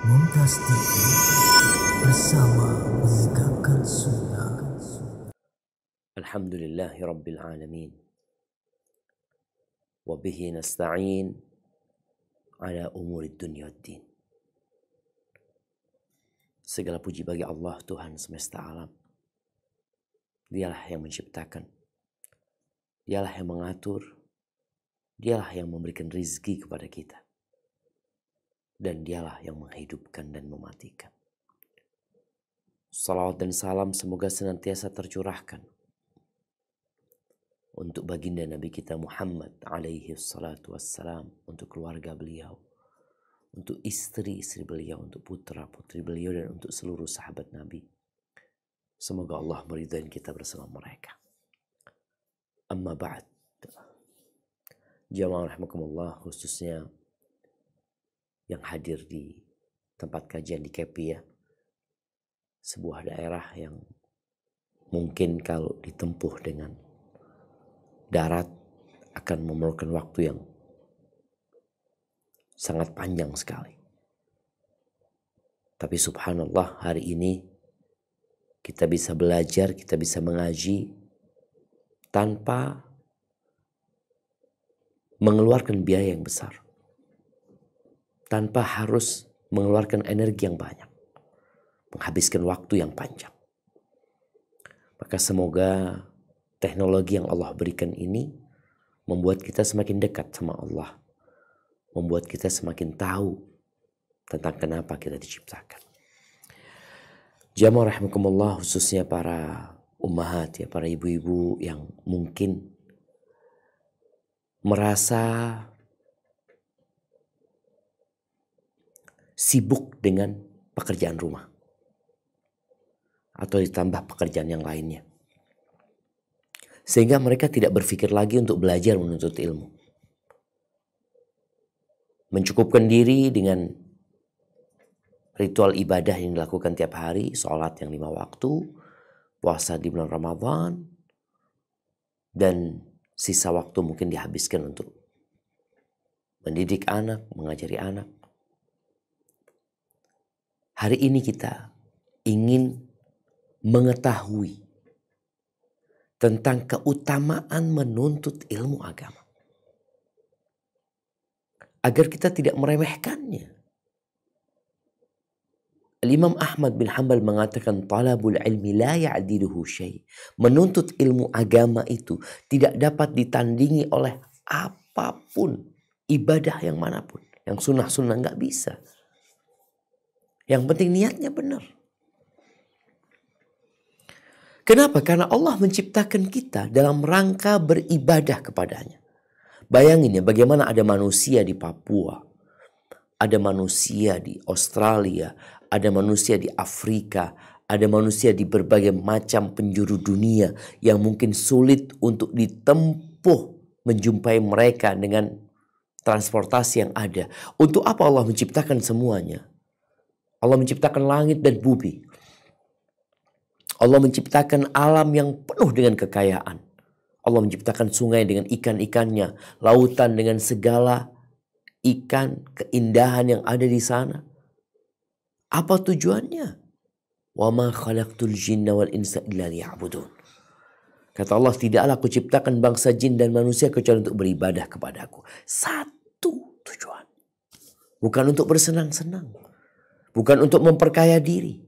Mumtaz TV bersama menegakkan sunnah. Alhamdulillahi Rabbil Alamin. Wabihi nasta'in ala umuri dunya din. Segala puji bagi Allah, Tuhan semesta alam. Dialah yang menciptakan. Dialah yang mengatur. Dialah yang memberikan rizki kepada kita. Dan dialah yang menghidupkan dan mematikan. Salawat dan salam semoga senantiasa tercurahkan untuk baginda Nabi kita Muhammad alaihi salatu wassalam, untuk keluarga beliau, untuk istri-istri beliau, untuk putra-putri beliau, dan untuk seluruh sahabat Nabi. Semoga Allah meridhai kita bersama mereka. Amma ba'd. Jamaah rahimakumullah, khususnya yang hadir di tempat kajian di KEPI ya. Sebuah daerah yang mungkin kalau ditempuh dengan darat akan memerlukan waktu yang sangat panjang sekali. Tapi subhanallah, hari ini kita bisa belajar, kita bisa mengaji tanpa mengeluarkan biaya yang besar. Tanpa harus mengeluarkan energi yang banyak. Menghabiskan waktu yang panjang. Maka semoga teknologi yang Allah berikan ini membuat kita semakin dekat sama Allah. Membuat kita semakin tahu tentang kenapa kita diciptakan. Jamaah rahimakumullah, khususnya para ummahat ya, para ibu-ibu yang mungkin merasa sibuk dengan pekerjaan rumah atau ditambah pekerjaan yang lainnya, sehingga mereka tidak berpikir lagi untuk belajar menuntut ilmu. Mencukupkan diri dengan ritual ibadah yang dilakukan tiap hari, sholat yang 5 waktu, puasa di bulan Ramadan, dan sisa waktu mungkin dihabiskan untuk mendidik anak, mengajari anak. Hari ini kita ingin mengetahui tentang keutamaan menuntut ilmu agama. Agar kita tidak meremehkannya. Imam Ahmad bin Hanbal mengatakan, talabul ilmi la ya'diluhu syai'. Menuntut ilmu agama itu tidak dapat ditandingi oleh apapun, ibadah yang manapun. Yang sunnah-sunnah nggak bisa. Yang penting niatnya benar. Kenapa? Karena Allah menciptakan kita dalam rangka beribadah kepadanya. Bayangin ya, bagaimana ada manusia di Papua, ada manusia di Australia, ada manusia di Afrika, ada manusia di berbagai macam penjuru dunia yang mungkin sulit untuk ditempuh menjumpai mereka dengan transportasi yang ada. Untuk apa Allah menciptakan semuanya? Allah menciptakan langit dan bumi. Allah menciptakan alam yang penuh dengan kekayaan. Allah menciptakan sungai dengan ikan-ikannya, lautan dengan segala ikan, keindahan yang ada di sana. Apa tujuannya? Wa ma khalaqtul jinna wal insa illa liya'budun. Kata Allah, tidaklah aku ciptakan bangsa jin dan manusia kecuali untuk beribadah kepadaku. Satu tujuan. Bukan untuk bersenang-senang. Bukan untuk memperkaya diri.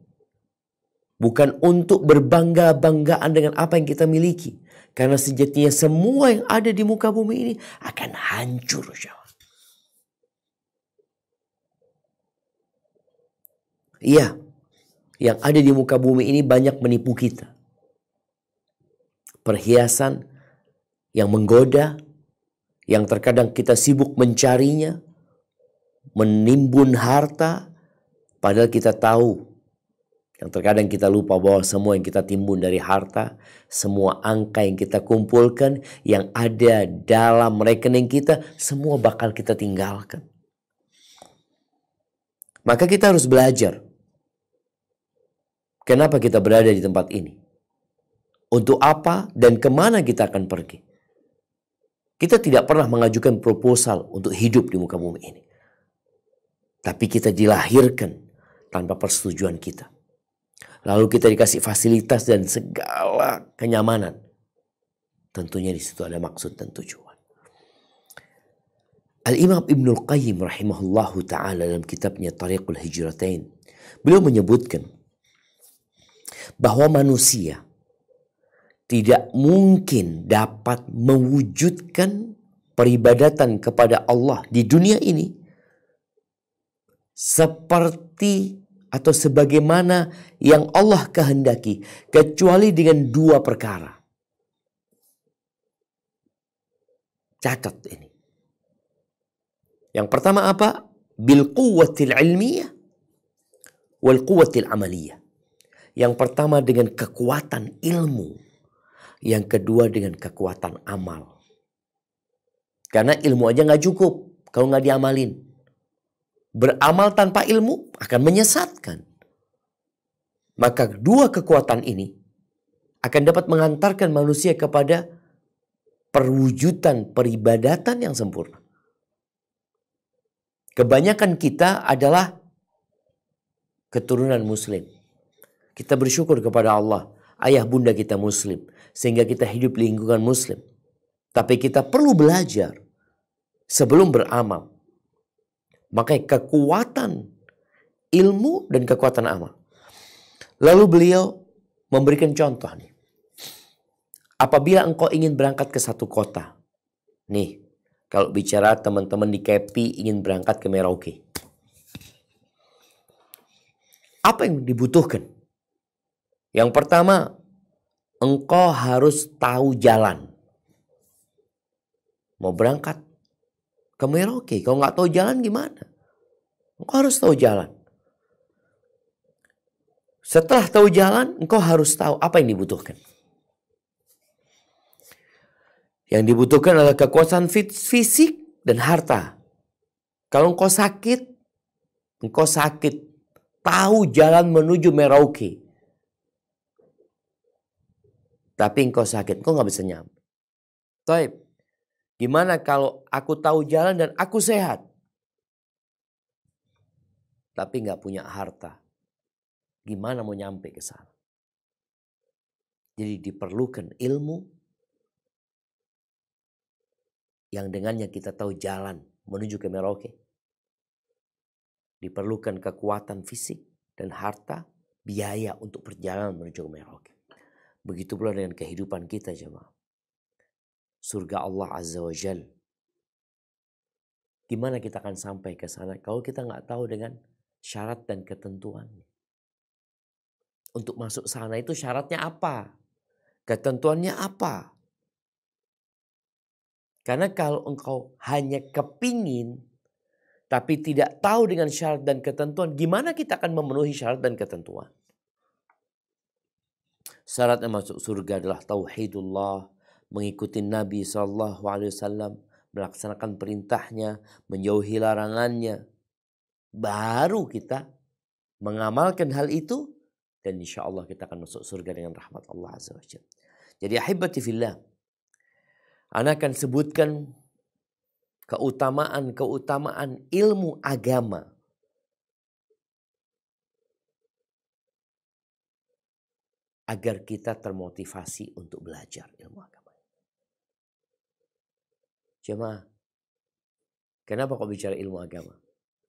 Bukan untuk berbangga-banggaan dengan apa yang kita miliki. Karena sejatinya semua yang ada di muka bumi ini akan hancur. Iya, yang ada di muka bumi ini banyak menipu kita. Perhiasan yang menggoda, yang terkadang kita sibuk mencarinya, menimbun harta, padahal kita tahu, yang terkadang kita lupa bahwa semua yang kita timbun dari harta, semua angka yang kita kumpulkan, yang ada dalam rekening kita, semua bakal kita tinggalkan. Maka kita harus belajar. Kenapa kita berada di tempat ini? Untuk apa dan kemana kita akan pergi? Kita tidak pernah mengajukan proposal untuk hidup di muka bumi ini. Tapi kita dilahirkan tanpa persetujuan kita. Lalu kita dikasih fasilitas dan segala kenyamanan. Tentunya di situ ada maksud dan tujuan. Al-Imam Ibnul Qayyim rahimahullahu ta'ala dalam kitabnya Tariqul Hijratain, beliau menyebutkan bahwa manusia tidak mungkin dapat mewujudkan peribadatan kepada Allah di dunia ini seperti atau sebagaimana yang Allah kehendaki, kecuali dengan dua perkara. Catat ini. Yang pertama apa? Bil quwwatil ilmiyah wal quwwatil amaliyah. Yang pertama dengan kekuatan ilmu. Yang kedua dengan kekuatan amal. Karena ilmu aja nggak cukup kalau nggak diamalin. Beramal tanpa ilmu akan menyesatkan. Maka dua kekuatan ini akan dapat mengantarkan manusia kepada perwujudan peribadatan yang sempurna. Kebanyakan kita adalah keturunan muslim. Kita bersyukur kepada Allah, ayah bunda kita muslim, sehingga kita hidup di lingkungan muslim. Tapi kita perlu belajar sebelum beramal. Makanya kekuatan ilmu dan kekuatan amal. Lalu beliau memberikan contoh nih. Apabila engkau ingin berangkat ke satu kota. Nih, kalau bicara teman-teman di KEPI ingin berangkat ke Merauke. Apa yang dibutuhkan? Yang pertama, engkau harus tahu jalan. Mau berangkat ke Merauke, kalau nggak tahu jalan gimana? Engkau harus tahu jalan. Setelah tahu jalan, engkau harus tahu apa yang dibutuhkan. Yang dibutuhkan adalah kekuatan fisik dan harta. Kalau engkau sakit, tahu jalan menuju Merauke. Tapi engkau sakit, engkau nggak bisa nyampe. Taib. Gimana kalau aku tahu jalan dan aku sehat? Tapi nggak punya harta. Gimana mau nyampe ke sana? Jadi diperlukan ilmu yang dengannya kita tahu jalan menuju ke Merauke. Diperlukan kekuatan fisik dan harta, biaya untuk perjalanan menuju ke Merauke. Begitu pula dengan kehidupan kita, jemaah. Surga Allah Azza wa Jal. Gimana kita akan sampai ke sana kalau kita nggak tahu dengan syarat dan ketentuannya? Untuk masuk sana itu syaratnya apa? Ketentuannya apa? Karena kalau engkau hanya kepingin tapi tidak tahu dengan syarat dan ketentuan, gimana kita akan memenuhi syarat dan ketentuan? Syaratnya masuk surga adalah tauhidullah, mengikuti Nabi SAW, melaksanakan perintahnya, menjauhi larangannya. Baru kita mengamalkan hal itu dan insya Allah kita akan masuk surga dengan rahmat Allah Azza wa Jalla. Jadi ahibati fillah, ana akan sebutkan keutamaan ilmu agama. Agar kita termotivasi untuk belajar ilmu agama. Jemaah, kenapa kok bicara ilmu agama?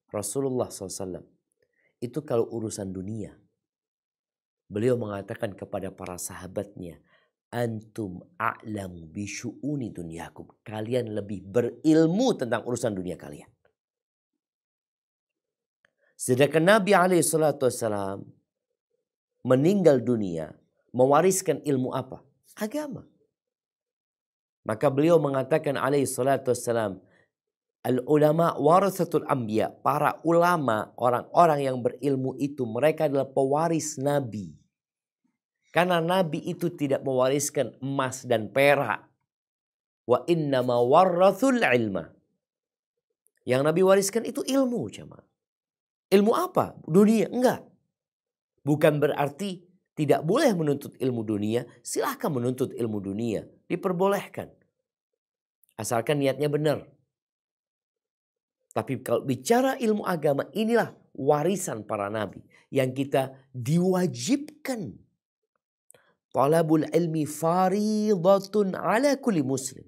Rasulullah SAW itu kalau urusan dunia, beliau mengatakan kepada para sahabatnya, antum a'lamu bisyu'uni dunyakum. Kalian lebih berilmu tentang urusan dunia kalian. Sedangkan Nabi SAW meninggal dunia, mewariskan ilmu apa? Agama. Maka beliau mengatakan SAW, al-ulama warathatul anbiya. Para ulama, orang-orang yang berilmu itu, mereka adalah pewaris Nabi. Karena Nabi itu tidak mewariskan emas dan perak. Wa innama warathul ilma. Yang Nabi wariskan itu ilmu, jemaah. Ilmu apa? Dunia? Enggak. Bukan berarti tidak boleh menuntut ilmu dunia. Silahkan menuntut ilmu dunia. Diperbolehkan. Asalkan niatnya benar. Tapi kalau bicara ilmu agama, inilah warisan para nabi yang kita diwajibkan. Talabul ilmi faridatun ala kulli muslim.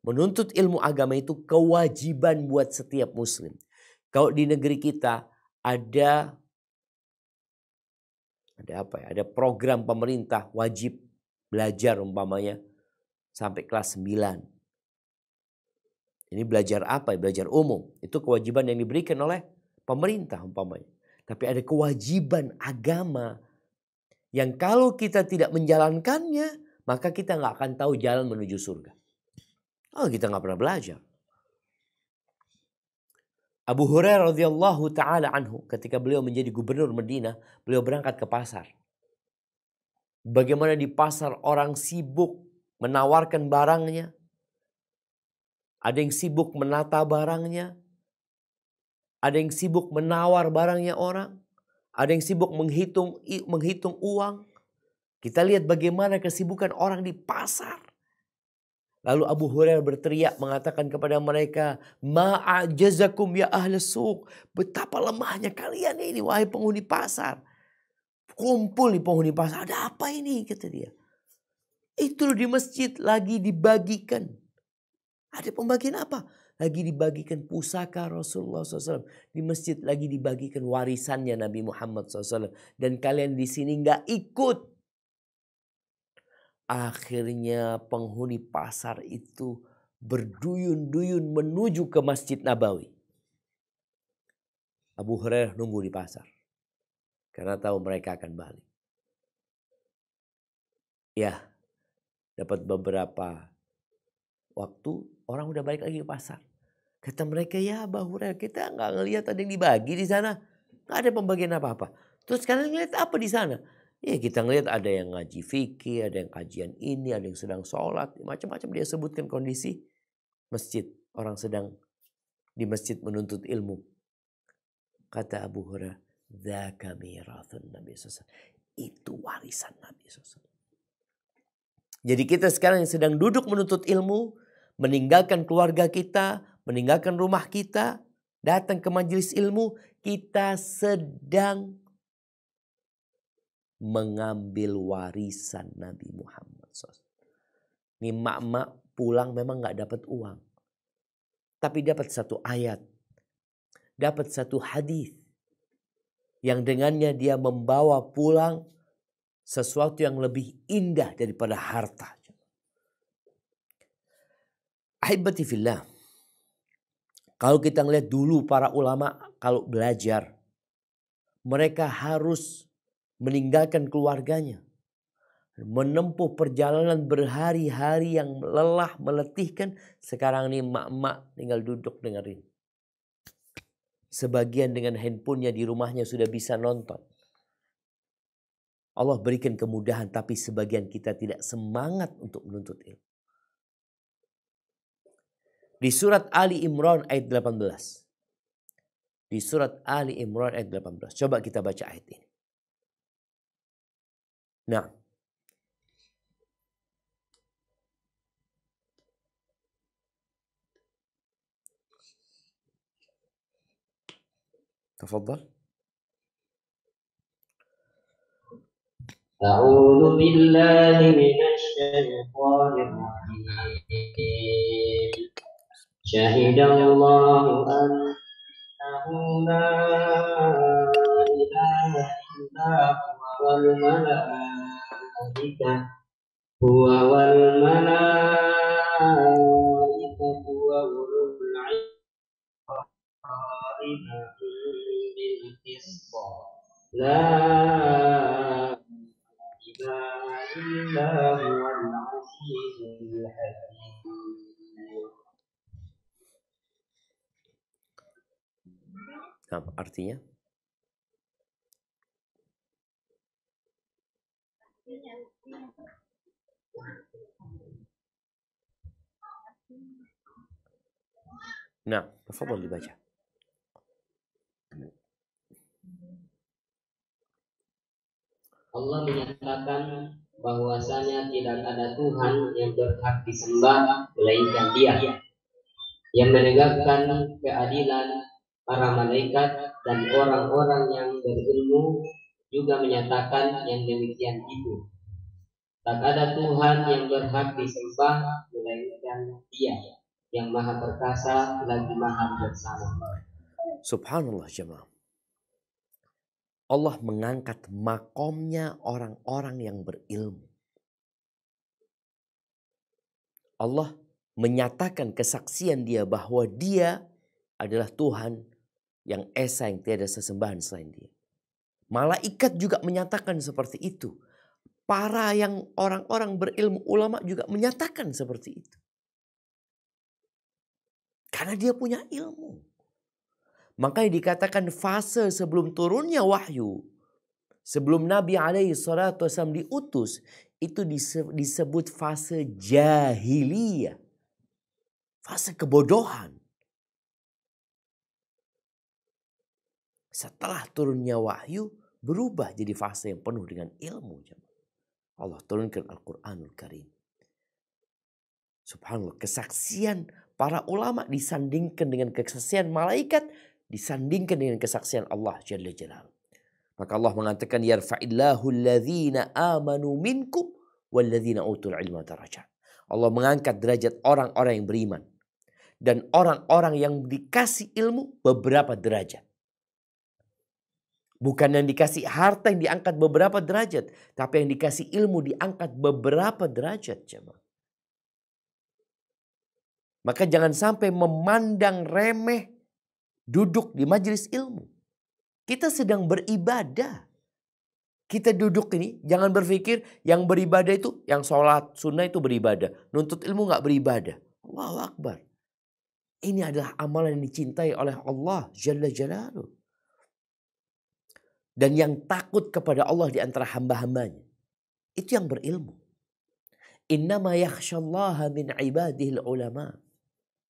Menuntut ilmu agama itu kewajiban buat setiap muslim. Kalau di negeri kita ada apa ya? Ada program pemerintah wajib belajar umpamanya sampai kelas 9. Ini belajar apa? Belajar umum. Itu kewajiban yang diberikan oleh pemerintah umpamanya. Tapi ada kewajiban agama yang kalau kita tidak menjalankannya, maka kita nggak akan tahu jalan menuju surga. Oh, kita nggak pernah belajar. Abu Hurairah radhiyallahu taala anhu ketika beliau menjadi gubernur Madinah, beliau berangkat ke pasar. Bagaimana di pasar orang sibuk menawarkan barangnya. Ada yang sibuk menata barangnya. Ada yang sibuk menawar barangnya orang. Ada yang sibuk menghitung uang. Kita lihat bagaimana kesibukan orang di pasar. Lalu Abu Hurairah berteriak mengatakan kepada mereka, ma'ajazakum ya ahli suq. Betapa lemahnya kalian ini wahai penghuni pasar. Kumpul di penghuni pasar, ada apa ini? Kata dia. Itu di masjid lagi dibagikan. Ada pembagian apa? Lagi dibagikan pusaka Rasulullah SAW. Di masjid lagi dibagikan warisannya Nabi Muhammad SAW. Dan kalian di sini nggak ikut. Akhirnya penghuni pasar itu berduyun-duyun menuju ke Masjid Nabawi. Abu Hurairah nunggu di pasar. Karena tahu mereka akan balik. Ya, dapat beberapa waktu orang udah balik lagi ke pasar. Kata mereka, ya Abu Hurairah, kita nggak ngelihat ada yang dibagi di sana. Nggak ada pembagian apa-apa. Terus kalian ngelihat apa di sana? Ya kita ngelihat ada yang ngaji fikih, ada yang kajian ini, ada yang sedang sholat. Macam-macam dia sebutkan kondisi masjid. Orang sedang di masjid menuntut ilmu. Kata Abu Hurairah, dzaka mirathun Nabi SAW. Itu warisan Nabi SAW. Jadi kita sekarang yang sedang duduk menuntut ilmu, meninggalkan keluarga kita, meninggalkan rumah kita, datang ke majelis ilmu, kita sedang mengambil warisan Nabi Muhammad SAW. Ini mak-mak pulang memang gak dapat uang. Tapi dapat satu ayat. Dapat satu hadis. Yang dengannya dia membawa pulang sesuatu yang lebih indah daripada harta. Ahibati fillah. Kalau kita ngelihat dulu para ulama kalau belajar. Mereka harus meninggalkan keluarganya. Menempuh perjalanan berhari-hari yang lelah, meletihkan. Sekarang ini emak-emak tinggal duduk dengerin. Sebagian dengan handphonenya di rumahnya sudah bisa nonton. Allah berikan kemudahan, tapi sebagian kita tidak semangat untuk menuntut ilmu. Di surat Ali Imran ayat 18. Di surat Ali Imran ayat 18. Coba kita baca ayat ini. Nah. Tafadhal. A'udzu billahi minasy syaithanir rajim. Syahidallahu annahu la ilaha illa huwa wal malaikatu wa ulul ilmi bil qisth. La ilaha illa huwal azizul hakim. Nah, artinya? Nah, tafadhal dibaca. Allah menyatakan bahwasanya tidak ada Tuhan yang berhak disembah melainkan Dia, yang menegakkan keadilan Para malaikat dan orang-orang yang berilmu juga menyatakan yang demikian itu. Tak ada Tuhan yang berhak disembah melainkan Dia yang Maha Perkasa lagi Maha Bijaksana. Subhanallah jemaah. Allah mengangkat makomnya orang-orang yang berilmu. Allah menyatakan kesaksian Dia bahwa Dia adalah Tuhan yang esa, yang tiada sesembahan selain Dia. Malaikat juga menyatakan seperti itu. Para yang orang-orang berilmu, ulama juga menyatakan seperti itu. Karena dia punya ilmu. Makanya dikatakan fase sebelum turunnya wahyu, sebelum Nabi SAW diutus, itu disebut fase jahiliyah. Fase kebodohan. Setelah turunnya wahyu, berubah jadi fase yang penuh dengan ilmu. Allah turunkan Al-Quranul Karim. Subhanallah, kesaksian para ulama disandingkan dengan kesaksian malaikat, disandingkan dengan kesaksian Allah Jalla Jalaluhu. Maka Allah mengatakan, yarfa'illahu alladhina amanu minkum walladhina utul ilma darajat. Allah mengangkat derajat orang-orang yang beriman dan orang-orang yang dikasih ilmu beberapa derajat. Bukan yang dikasih harta yang diangkat beberapa derajat, tapi yang dikasih ilmu diangkat beberapa derajat, jemaah. Maka jangan sampai memandang remeh duduk di majelis ilmu. Kita sedang beribadah. Kita duduk ini, jangan berpikir yang beribadah itu, yang sholat sunnah itu beribadah. Nuntut ilmu gak beribadah. Allahu Akbar. Ini adalah amalan yang dicintai oleh Allah Jalla Jalaluhu. Dan yang takut kepada Allah di antara hamba-hambanya, itu yang berilmu. Innama yakhshallaha min ibadihil ulama.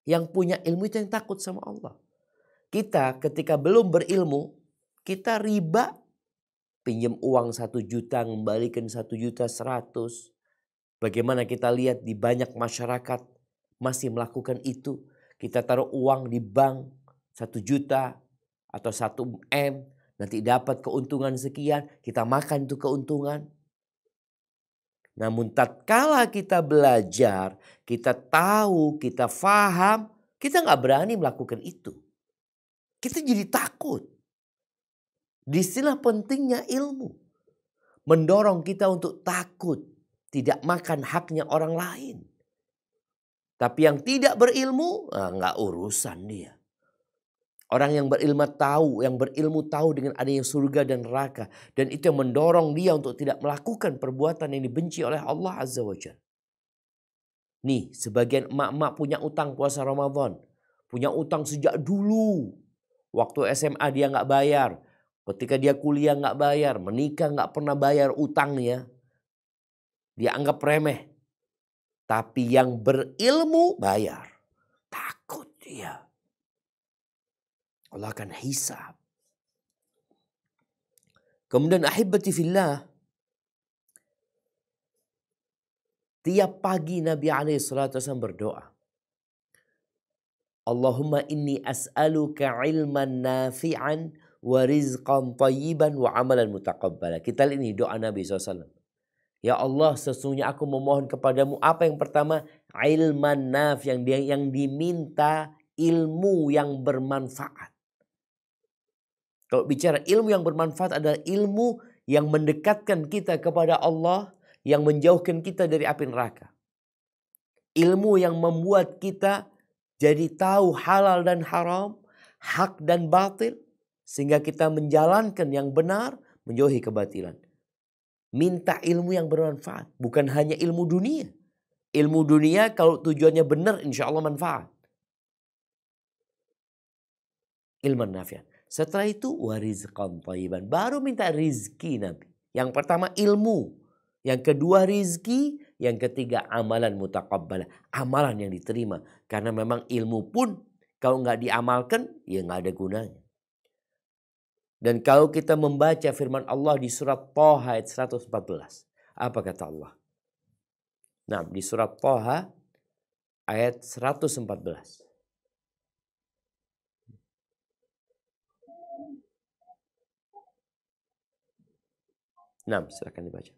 Yang punya ilmu itu yang takut sama Allah. Kita ketika belum berilmu, kita riba. Pinjam uang 1 juta, ngembalikan 1.100.000. Bagaimana kita lihat di banyak masyarakat masih melakukan itu. Kita taruh uang di bank 1 juta atau 1 M. Nanti dapat keuntungan sekian, kita makan itu keuntungan. Namun tatkala kita belajar, kita tahu, kita faham, kita nggak berani melakukan itu. Kita jadi takut. Disinilah pentingnya ilmu. Mendorong kita untuk takut, tidak makan haknya orang lain. Tapi yang tidak berilmu, nggak urusan dia. Orang yang berilmu tahu dengan adanya surga dan neraka. Dan itu yang mendorong dia untuk tidak melakukan perbuatan yang dibenci oleh Allah Azza wa Jalla. Nih, sebagian emak-emak punya utang puasa Ramadan. Punya utang sejak dulu. Waktu SMA dia nggak bayar. Ketika dia kuliah nggak bayar. Menikah nggak pernah bayar utangnya. Dia anggap remeh. Tapi yang berilmu bayar. Takut dia. Allah akan hisab. Kemudian ahibati fillah. Tiap pagi Nabi SAW berdoa. Allahumma inni as'aluka ilman nafi'an wa rizqan tayyiban wa amalan mutaqabbala. Kita lihat ini doa Nabi SAW. Ya Allah, sesungguhnya aku memohon kepadamu. Apa yang pertama? Ilman nafi', yang diminta ilmu yang bermanfaat. Kalau bicara ilmu yang bermanfaat adalah ilmu yang mendekatkan kita kepada Allah, yang menjauhkan kita dari api neraka. Ilmu yang membuat kita jadi tahu halal dan haram, hak dan batil, sehingga kita menjalankan yang benar, menjauhi kebatilan. Minta ilmu yang bermanfaat, bukan hanya ilmu dunia. Ilmu dunia kalau tujuannya benar, insya Allah manfaat. Ilman nafi'an. Setelah itu warizqan thayyiban. Baru minta rizki Nabi. Yang pertama ilmu. Yang kedua rizki. Yang ketiga amalan mutaqabbalah. Amalan yang diterima. Karena memang ilmu pun kalau nggak diamalkan ya nggak ada gunanya. Dan kalau kita membaca firman Allah di surat Thaha ayat 114. Apa kata Allah? Nah, di surat Thaha ayat 114. Nah, silakan dibaca.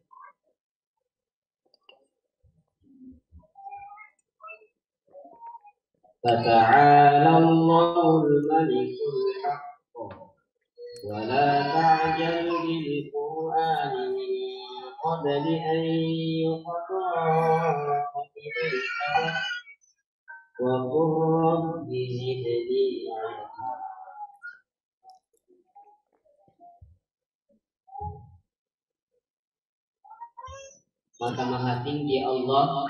Fata'ala Allahul Malikul Haqq wa la ta'jal bil Qur'ani min qabli an yuqda ilayka wa qur rabbi zidni ilma. Maka maha tinggi Allah,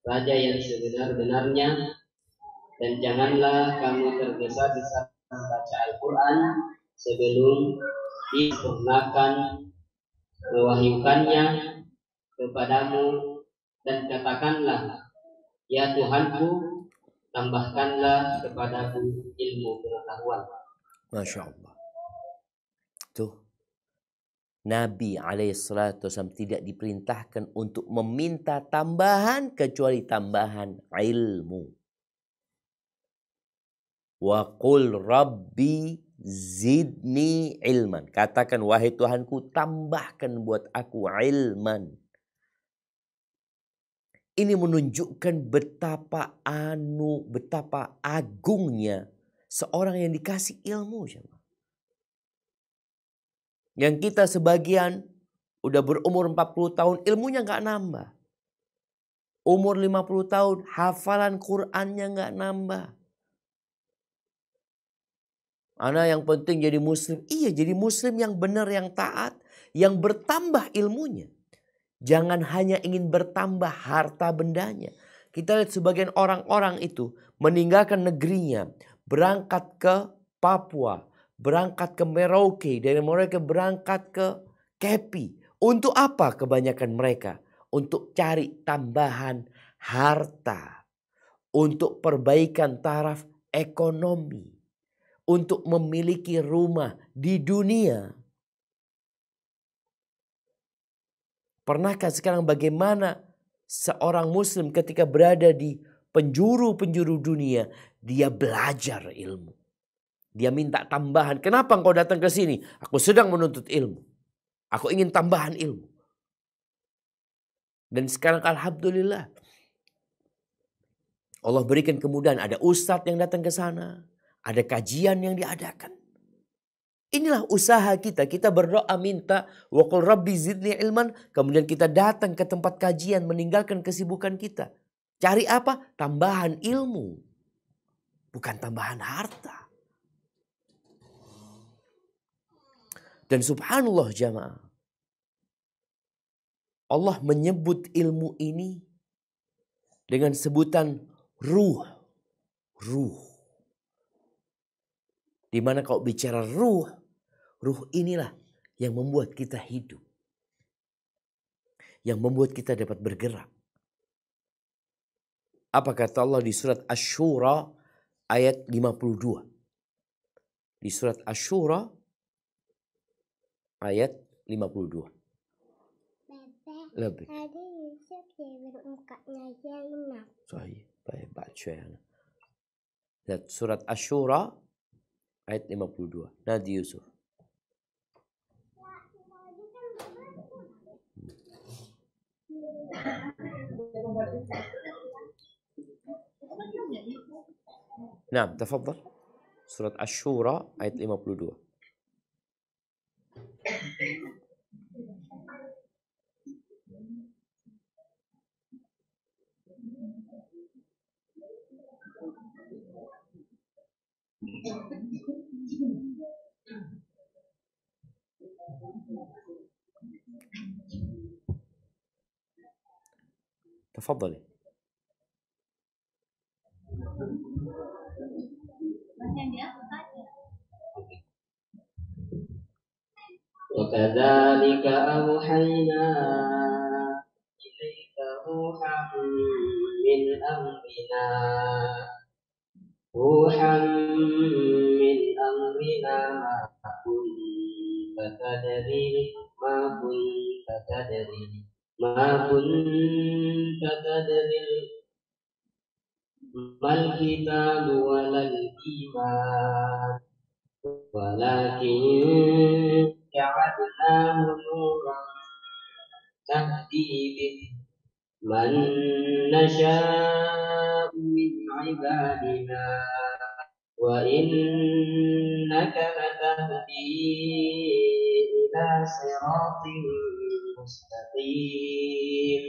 Raja yang sebenar-benarnya, dan janganlah kamu tergesa-gesa membaca Al-Quran sebelum disempurnakan mewahyukannya kepadamu, dan katakanlah, ya Tuhanku, tambahkanlah kepadaku ilmu pengetahuan. Masya Allah. Tuh, Nabi SAW tidak diperintahkan untuk meminta tambahan kecuali tambahan ilmu. Wa qul rabbi zidni ilman. Katakan, wahai Tuhanku, tambahkan buat aku ilman. Ini menunjukkan betapa agungnya seorang yang dikasih ilmu. Yang kita sebagian udah berumur 40 tahun, ilmunya nggak nambah. Umur 50 tahun, hafalan Qur'annya nggak nambah. Ana yang penting jadi muslim. Iya, jadi muslim yang benar, yang taat, yang bertambah ilmunya. Jangan hanya ingin bertambah harta bendanya. Kita lihat sebagian orang-orang itu meninggalkan negerinya, berangkat ke Papua, berangkat ke Merauke, dari mereka berangkat ke Kepi. Untuk apa kebanyakan mereka? Untuk cari tambahan harta, untuk perbaikan taraf ekonomi, untuk memiliki rumah di dunia. Pernahkah sekarang bagaimana seorang muslim ketika berada di penjuru-penjuru dunia, dia belajar ilmu. Dia minta tambahan. Kenapa engkau datang ke sini? Aku sedang menuntut ilmu. Aku ingin tambahan ilmu. Dan sekarang alhamdulillah, Allah berikan kemudahan. Ada ustadz yang datang ke sana. Ada kajian yang diadakan. Inilah usaha kita. Kita berdoa minta wa qul rabbi zidni ilman. Kemudian kita datang ke tempat kajian, meninggalkan kesibukan kita. Cari apa? Tambahan ilmu. Bukan tambahan harta. Dan subhanallah jamaah, Allah menyebut ilmu ini dengan sebutan ruh. Ruh. Dimana kalau bicara ruh, ruh inilah yang membuat kita hidup. Yang membuat kita dapat bergerak. Apa kata Allah di surat Asy-Syura ayat 52? Di surat Asy-Syura ayat 52. Lebih. Tadi Yusuf jadi mukanya Zainab. Sahih. Baik, baca ya. Lihat surat Asy-Syura ayat 52. Nabi Yusuf. Nah, tafadhal. Surat Asy-Syura ayat 52. تفضلي. وكذلك أوحينا إليك روحا من أمرنا ما كنت تدري ما الكتاب ولا الإيمان ولكن جعلناه نورا به من نشاء من عبادنا وإنك لتهدي إلى صراط مستقيم.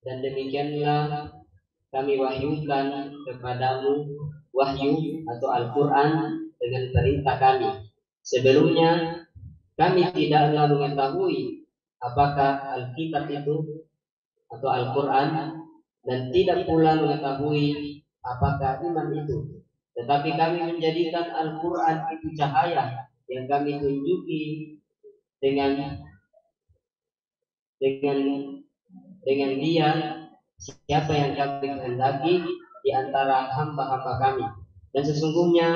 Dan demikianlah kami wahyukan kepadamu wahyu atau Al-Quran dengan perintah kami. Sebelumnya kami tidaklah mengetahui apakah Alkitab itu atau Al-Quran, dan tidak pula mengetahui apakah iman itu. Tetapi kami menjadikan Al-Quran itu cahaya yang kami tunjuki dengan dia siapa yang kami kehendaki di antara hamba-hamba kami. Dan sesungguhnya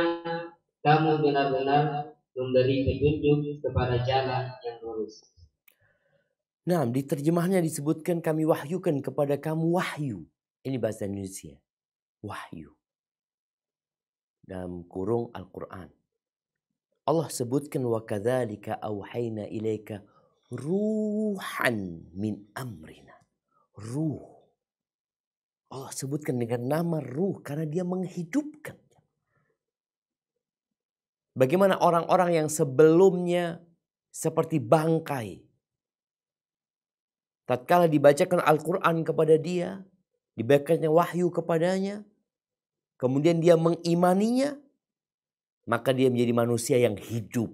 kamu benar-benar memberi petunjuk kepada jalan yang lurus. Nah, di terjemahnya disebutkan kami wahyukan kepada kamu wahyu. Ini bahasa Indonesia. Wahyu. Dalam kurung Al-Quran. Allah sebutkan wa kadzalika auhayna ilaika ruhan min amrina. Ruh. Allah sebutkan dengan nama ruh karena dia menghidupkan. Bagaimana orang-orang yang sebelumnya seperti bangkai. Tatkala dibacakan Al-Quran kepada dia, dibacakannya wahyu kepadanya, kemudian dia mengimaninya, maka dia menjadi manusia yang hidup.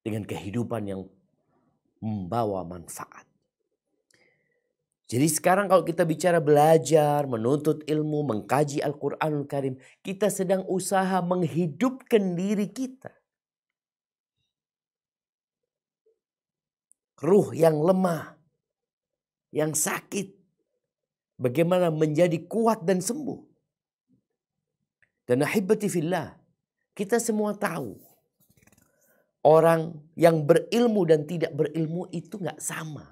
Dengan kehidupan yang membawa manfaat. Jadi sekarang kalau kita bicara belajar, menuntut ilmu, mengkaji Al-Quranul Karim, kita sedang usaha menghidupkan diri kita. Ruh yang lemah, yang sakit, bagaimana menjadi kuat dan sembuh. Dan ahibati fillah, kita semua tahu orang yang berilmu dan tidak berilmu itu nggak sama.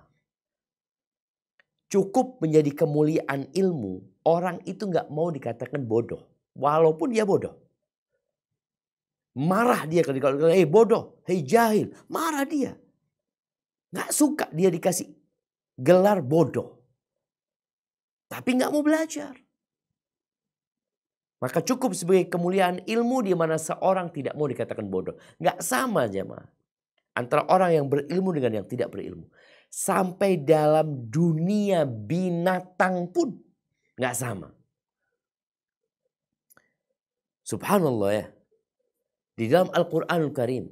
Cukup menjadi kemuliaan ilmu, orang itu nggak mau dikatakan bodoh, walaupun dia bodoh. Marah dia kalau dikatakan, hei bodoh, hei jahil, marah dia. Nggak suka dia dikasih gelar bodoh. Tapi nggak mau belajar. Maka cukup sebagai kemuliaan ilmu di mana seorang tidak mau dikatakan bodoh. Nggak sama jemaah. Antara orang yang berilmu dengan yang tidak berilmu. Sampai dalam dunia binatang pun nggak sama. Subhanallah ya. Di dalam Al-Quranul Karim.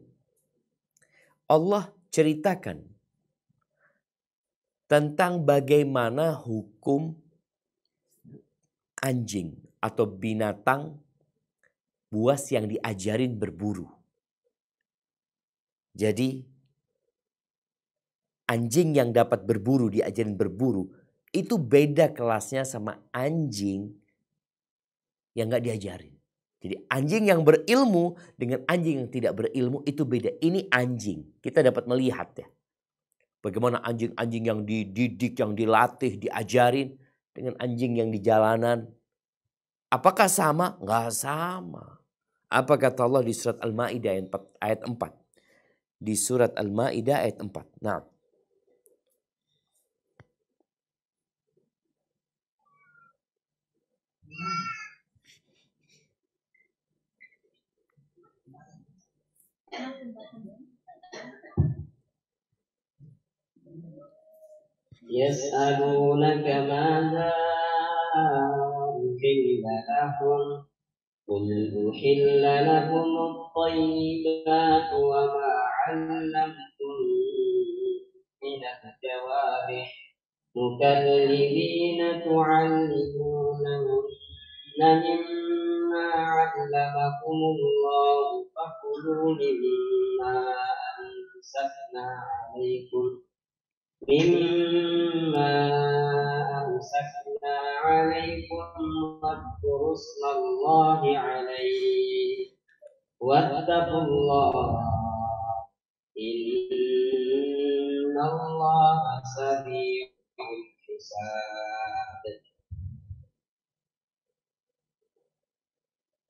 Allah ceritakan tentang bagaimana hukum anjing atau binatang buas yang diajarin berburu. Jadi anjing yang dapat berburu, diajarin berburu, itu beda kelasnya sama anjing yang gak diajarin. Jadi anjing yang berilmu dengan anjing yang tidak berilmu itu beda. Ini anjing, kita dapat melihat ya. Bagaimana anjing-anjing yang dididik, yang dilatih, diajarin dengan anjing yang di jalanan. Apakah sama? Gak sama. Apa kata Allah di surat Al-Ma'idah ayat 4? Di surat Al-Ma'idah ayat 4. Nah. Yas'alunaka madza uhilla lahum qul uhilla lakum at-tayyibatu wa ma 'allamtum min al-jawarih mukallibina tu'allimunahunna mimma 'allamakumullahu fakulu mimma amsakna 'alaikum مما أمسكنا عليكم واذكروا اسم الله عليه واتقوا الله إن الله سريع الحساب.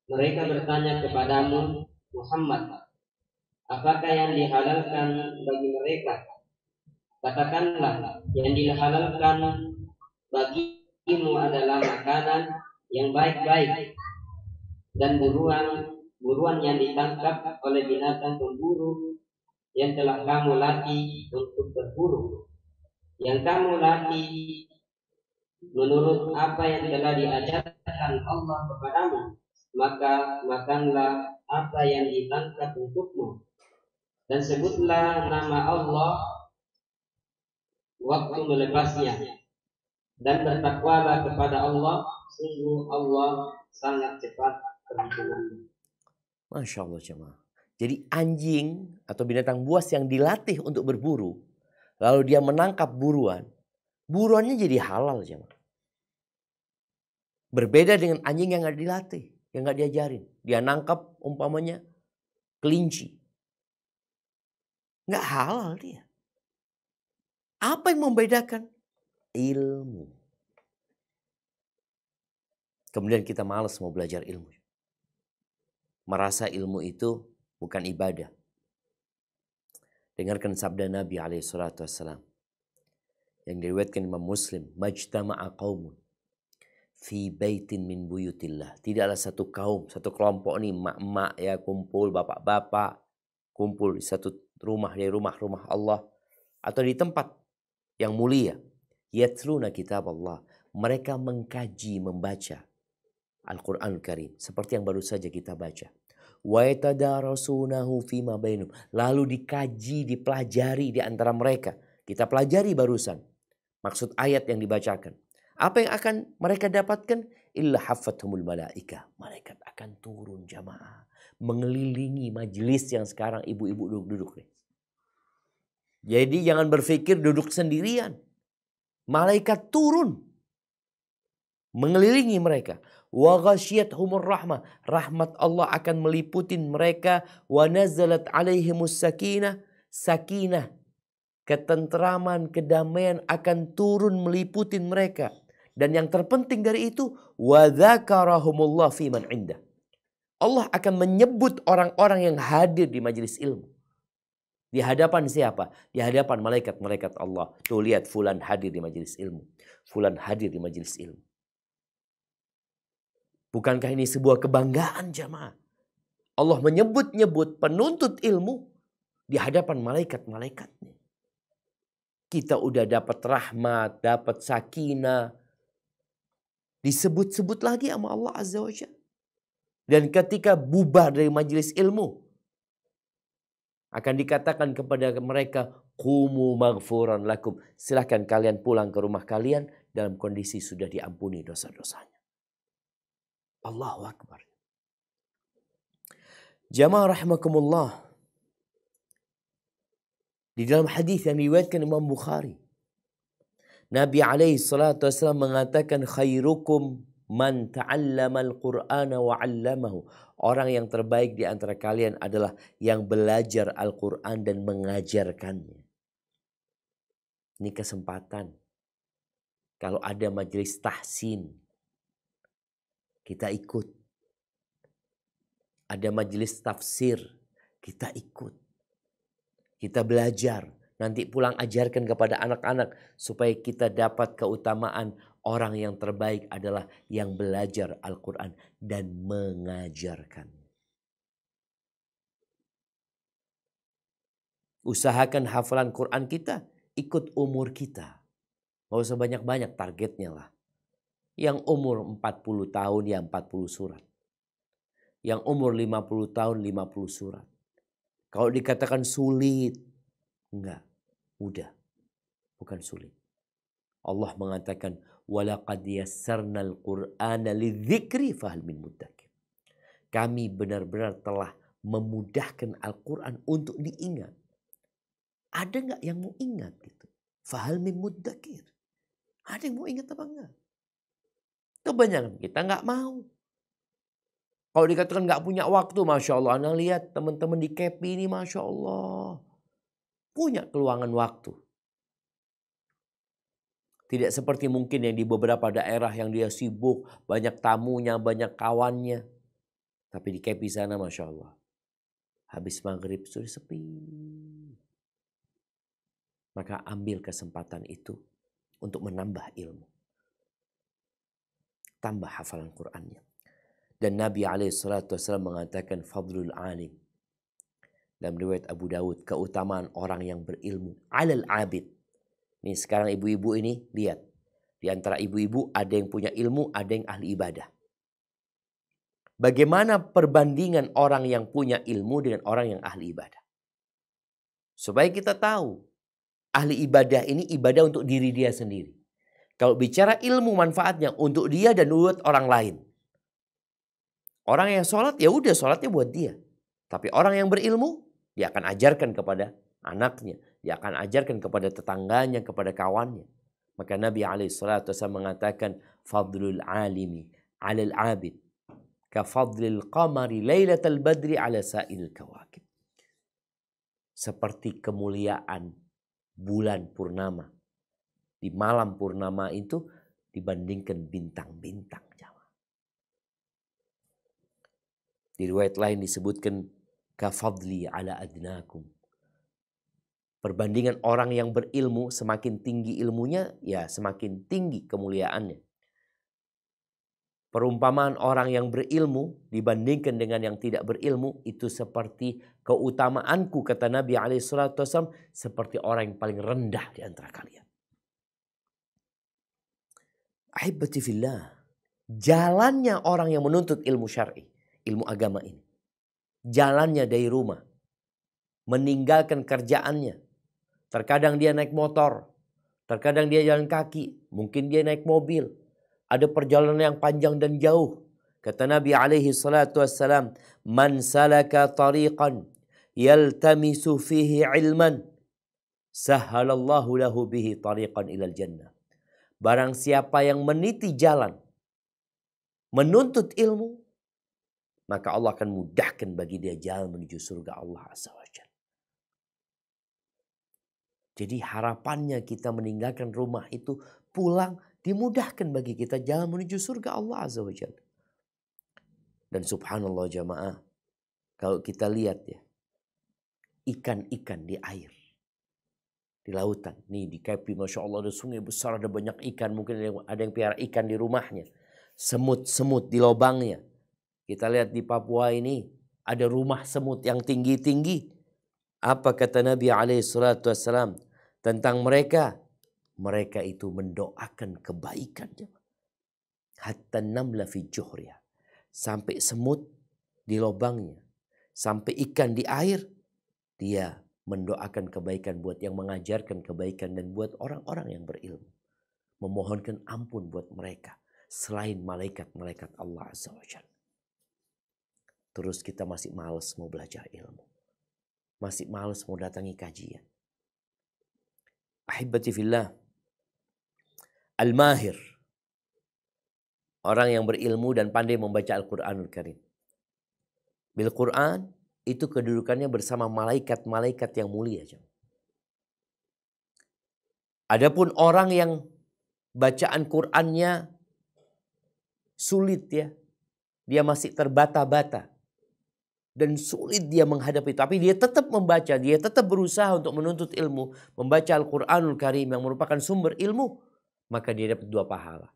Mereka bertanya kepadamu Muhammad, apakah yang dihalalkan bagi mereka? Katakanlah, yang dihalalkan bagimu adalah makanan yang baik-baik dan buruan yang ditangkap oleh binatang pemburu yang telah kamu latih untuk berburu, yang kamu latih menurut apa yang telah diajarkan Allah kepadamu, maka makanlah apa yang ditangkap untukmu, dan sebutlah nama Allah waktu melepasnya, dan bertakwalah kepada Allah, sungguh Allah sangat cepat perhitungannya. Masya Allah jemaah. Jadi anjing atau binatang buas yang dilatih untuk berburu, lalu dia menangkap buruannya jadi halal jemaah. Berbeda dengan anjing yang nggak dilatih, yang nggak diajarin. Dia nangkap umpamanya kelinci, nggak halal dia. Apa yang membedakan? Ilmu. Kemudian kita malas mau belajar ilmu. Merasa ilmu itu bukan ibadah. Dengarkan sabda Nabi SAW yang diriwayatkan Imam Muslim. Majtama'a qaumun fi baitin min buyutillah. Tidaklah satu kaum, satu kelompok nih, emak-emak ya kumpul, bapak-bapak kumpul di satu rumah, di rumah-rumah Allah atau di tempat yang mulia. Yatluna kitab Allah. Mereka mengkaji, membaca Al-Quranul Karim. Seperti yang baru saja kita baca. Wa yatadarasunahu fima bainum. Lalu dikaji, dipelajari di antara mereka. Kita pelajari barusan maksud ayat yang dibacakan. Apa yang akan mereka dapatkan? Illa haffathumul malaika. Malaikat akan turun jamaah. Mengelilingi majelis yang sekarang ibu-ibu duduk-duduk. Jadi jangan berpikir duduk sendirian. Malaikat turun. Mengelilingi mereka. Wa ghasyiyatuhumur rahmah. Rahmat Allah akan meliputin mereka. Wa nazalat alaihimus sakinah. Sakinah. Ketentraman, kedamaian akan turun meliputin mereka. Dan yang terpenting dari itu, wa dzakarahumullah fi man indah. Allah akan menyebut orang-orang yang hadir di majelis ilmu. Di hadapan siapa? Di hadapan malaikat-malaikat Allah. Tuh lihat fulan hadir di majelis ilmu. Fulan hadir di majelis ilmu. Bukankah ini sebuah kebanggaan jamaah? Allah menyebut-nyebut penuntut ilmu di hadapan malaikat-malaikatnya. Kita udah dapat rahmat, dapat sakinah. Disebut-sebut lagi sama Allah Azza wa Jalla. Dan ketika bubar dari majelis ilmu, akan dikatakan kepada mereka, qumu maghfuran lakum. Silahkan kalian pulang ke rumah kalian dalam kondisi sudah diampuni dosa-dosanya. Allahu Akbar. Jamaah rahimakumullah. Di dalam hadis yang diriwayatkan Imam Bukhari, Nabi SAW mengatakan khairukum man ta'allama al-Qur'ana wa 'allamahu. Orang yang terbaik di antara kalian adalah yang belajar Al-Quran dan mengajarkannya. Ini kesempatan. Kalau ada majelis tahsin, kita ikut. Ada majelis tafsir, kita ikut. Kita belajar. Nanti pulang ajarkan kepada anak-anak supaya kita dapat keutamaan. Orang yang terbaik adalah yang belajar Al-Quran dan mengajarkan. Usahakan hafalan Quran kita ikut umur kita. Gak usah banyak-banyak, targetnya lah. Yang umur 40 tahun ya 40 surat. Yang umur 50 tahun 50 surat. Kalau dikatakan sulit, enggak, mudah. Bukan sulit. Allah mengatakan walaqad yassarnal qur'ana lidzikri fahal min muddakir. Kami benar-benar telah memudahkan Al-Quran untuk diingat. Ada enggak yang mau ingat gitu? Fahal min muddakir. Ada yang mau ingat apa enggak? Kebanyakan kita enggak mau. Kalau dikatakan enggak punya waktu, Masya Allah. Anda lihat teman-teman di KEPI ini, Masya Allah. Punya keluangan waktu. Tidak seperti mungkin yang di beberapa daerah yang dia sibuk, banyak tamunya, banyak kawannya. Tapi di KEPI sana Masya Allah. Habis maghrib sudah sepi. Maka ambil kesempatan itu untuk menambah ilmu. Tambah hafalan Qur'annya. Dan Nabi SAW mengatakan fadlul alim. Dalam riwayat Abu Dawud, keutamaan orang yang berilmu. Alal abid. Nih sekarang ibu-ibu ini lihat. Di antara ibu-ibu ada yang punya ilmu, ada yang ahli ibadah. Bagaimana perbandingan orang yang punya ilmu dengan orang yang ahli ibadah? Supaya kita tahu. Ahli ibadah ini ibadah untuk diri dia sendiri. Kalau bicara ilmu manfaatnya untuk dia dan buat orang lain. Orang yang sholat ya udah sholatnya buat dia. Tapi orang yang berilmu dia akan ajarkan kepada anaknya. Dia akan ajarkan kepada tetangganya, kepada kawannya. Maka Nabi SAW mengatakan fadlul alimi alal abid. Ka fadlil qamari laylatal badri ala sa'il kawakib. Seperti kemuliaan bulan purnama. Di malam purnama itu dibandingkan bintang-bintang. Di riwayat lain disebutkan kafadli ala adnakum. Perbandingan orang yang berilmu semakin tinggi ilmunya, ya semakin tinggi kemuliaannya. Perumpamaan orang yang berilmu dibandingkan dengan yang tidak berilmu itu seperti keutamaanku, kata Nabi SAW, seperti orang yang paling rendah di antara kalian. Ahibati fillah, jalannya orang yang menuntut ilmu syar'i, ilmu agama ini. Jalannya dari rumah, meninggalkan kerjaannya. Terkadang dia naik motor, terkadang dia jalan kaki, mungkin dia naik mobil. Ada perjalanan yang panjang dan jauh. Kata Nabi SAW, man salaka tariqan yaltamisu fihi ilman, sahhalallahu lahu bihi tariqan ilal jannah. Barang siapa yang meniti jalan, menuntut ilmu, maka Allah akan mudahkan bagi dia jalan menuju surga Allah Azza wa Jalla. Jadi harapannya kita meninggalkan rumah itu, pulang dimudahkan bagi kita jalan menuju surga Allah Azza wa Jalla. Dan subhanallah jamaah, kalau kita lihat ya, ikan-ikan di air, di lautan. Nih di Kepri Masya Allah ada sungai besar, ada banyak ikan. Mungkin ada yang piara ikan di rumahnya. Semut-semut di lubangnya. Kita lihat di Papua ini ada rumah semut yang tinggi-tinggi. Apa kata Nabi SAW tentang mereka? Mereka itu mendoakan kebaikan. Hatta namla fi juhriha. Sampai semut di lubangnya. Sampai ikan di air. Dia mendoakan kebaikan buat yang mengajarkan kebaikan dan buat orang-orang yang berilmu. Memohonkan ampun buat mereka. Selain malaikat-malaikat Allah Azza wa Jalla. Terus kita masih malas mau belajar ilmu. Masih malas mau datangi kajian. Ahibati fillah. Al-mahir. Orang yang berilmu dan pandai membaca Al-Quranul Karim. Bil Quran itu kedudukannya bersama malaikat-malaikat yang mulia. Adapun orang yang bacaan Qurannya sulit ya. Dia masih terbata-bata. Dan sulit dia menghadapi itu. Tapi dia tetap membaca. Dia tetap berusaha untuk menuntut ilmu. Membaca Al-Quranul Karim yang merupakan sumber ilmu. Maka dia dapat 2 pahala.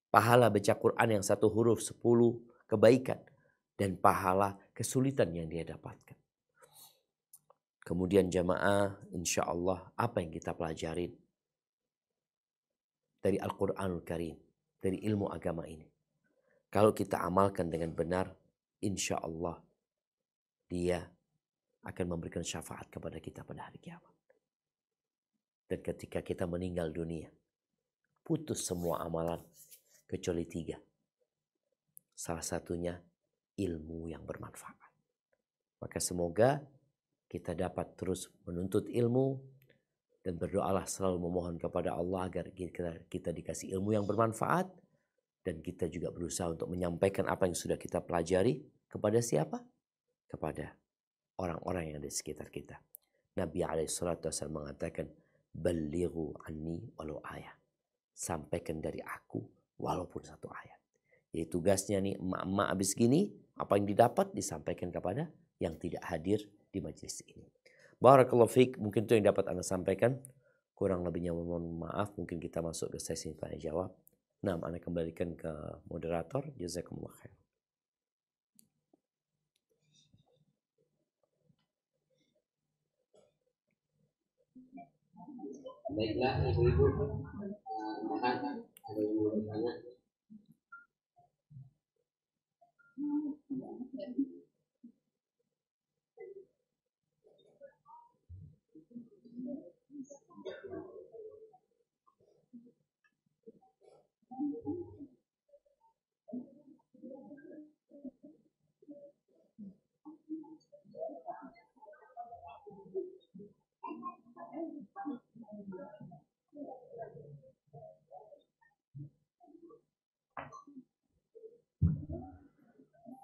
Pahala baca Quran yang 1 huruf 10 kebaikan. Dan pahala kesulitan yang dia dapatkan. Kemudian jamaah, insya Allah apa yang kita pelajarin dari Al-Quranul Karim. Dari ilmu agama ini. Kalau kita amalkan dengan benar, insya Allah dia akan memberikan syafaat kepada kita pada hari kiamat. Dan ketika kita meninggal dunia, putus semua amalan kecuali 3. Salah satunya ilmu yang bermanfaat. Maka semoga kita dapat terus menuntut ilmu dan berdoalah selalu memohon kepada Allah agar kita dikasih ilmu yang bermanfaat. Dan kita juga berusaha untuk menyampaikan apa yang sudah kita pelajari kepada siapa? Kepada orang-orang yang ada di sekitar kita. Nabi SAW mengatakan, balighu anni walau ayat. Sampaikan dari aku walaupun 1 ayat. Jadi tugasnya nih emak-emak habis gini, apa yang didapat disampaikan kepada yang tidak hadir di majelis ini. Barakallahu fiik, mungkin itu yang dapat Anda sampaikan. Kurang lebihnya mohon maaf, mungkin kita masuk ke sesi tanya jawab. Nah, Anda kembalikan ke moderator. Jazakumullah khair. Baiklah ibu-ibu, mohon ada yang mau bertanya.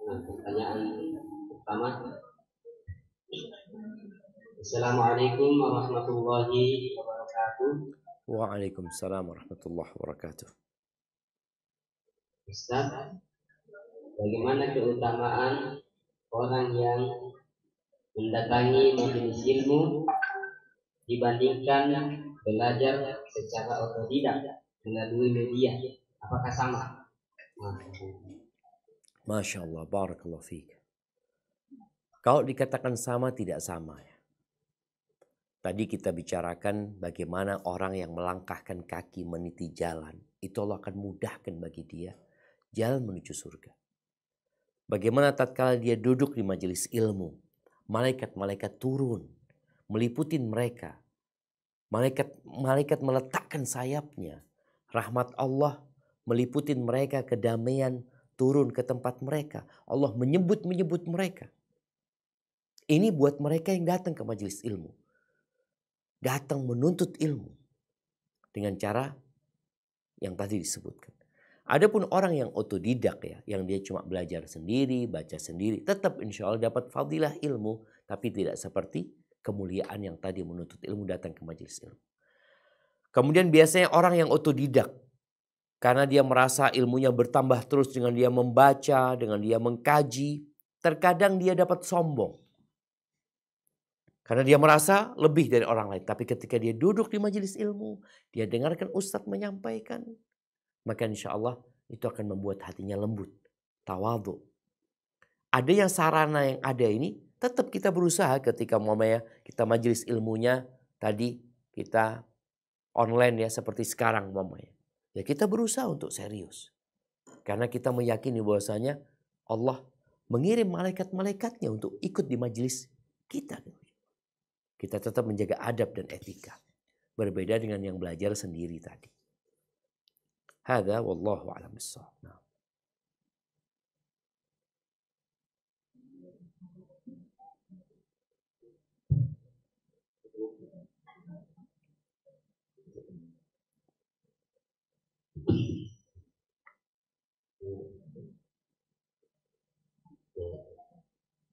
Nah, pertanyaan pertama. Assalamualaikum warahmatullahi wabarakatuh. Waalaikumsalam warahmatullahi wabarakatuh. Ustaz, bagaimana keutamaan orang yang mendatangi majelis ilmu dibandingkan belajar secara otodidak melalui media? Apakah sama? Masya Allah, barakallahu fiik. Kalau dikatakan sama, tidak sama ya. Tadi kita bicarakan bagaimana orang yang melangkahkan kaki meniti jalan, itu Allah akan mudahkan bagi dia jalan menuju surga. Bagaimana tatkala dia duduk di majelis ilmu, malaikat-malaikat turun, meliputin mereka. Malaikat meletakkan sayapnya. Rahmat Allah meliputin mereka, kedamaian turun ke tempat mereka. Allah menyebut mereka. Ini buat mereka yang datang ke majelis ilmu. Datang menuntut ilmu dengan cara yang tadi disebutkan. Adapun orang yang otodidak ya, yang dia cuma belajar sendiri, baca sendiri, tetap insya Allah dapat fadilah ilmu, tapi tidak seperti kemuliaan yang tadi menuntut ilmu datang ke majelis ilmu. Kemudian biasanya orang yang otodidak, karena dia merasa ilmunya bertambah terus dengan dia membaca, dengan dia mengkaji, terkadang dia dapat sombong. Karena dia merasa lebih dari orang lain. Tapi ketika dia duduk di majelis ilmu, dia dengarkan ustadz menyampaikan, maka insya Allah itu akan membuat hatinya lembut, tawadhu. Ada yang sarana yang ada ini, tetap kita berusaha ketika kita majelis ilmunya, tadi kita online ya seperti sekarang ya kita berusaha untuk serius. Karena kita meyakini bahwasanya Allah mengirim malaikat-malaikatnya untuk ikut di majelis kita. Kita tetap menjaga adab dan etika. Berbeda dengan yang belajar sendiri tadi. Hadza wallahu a'lam bissawab. Nah.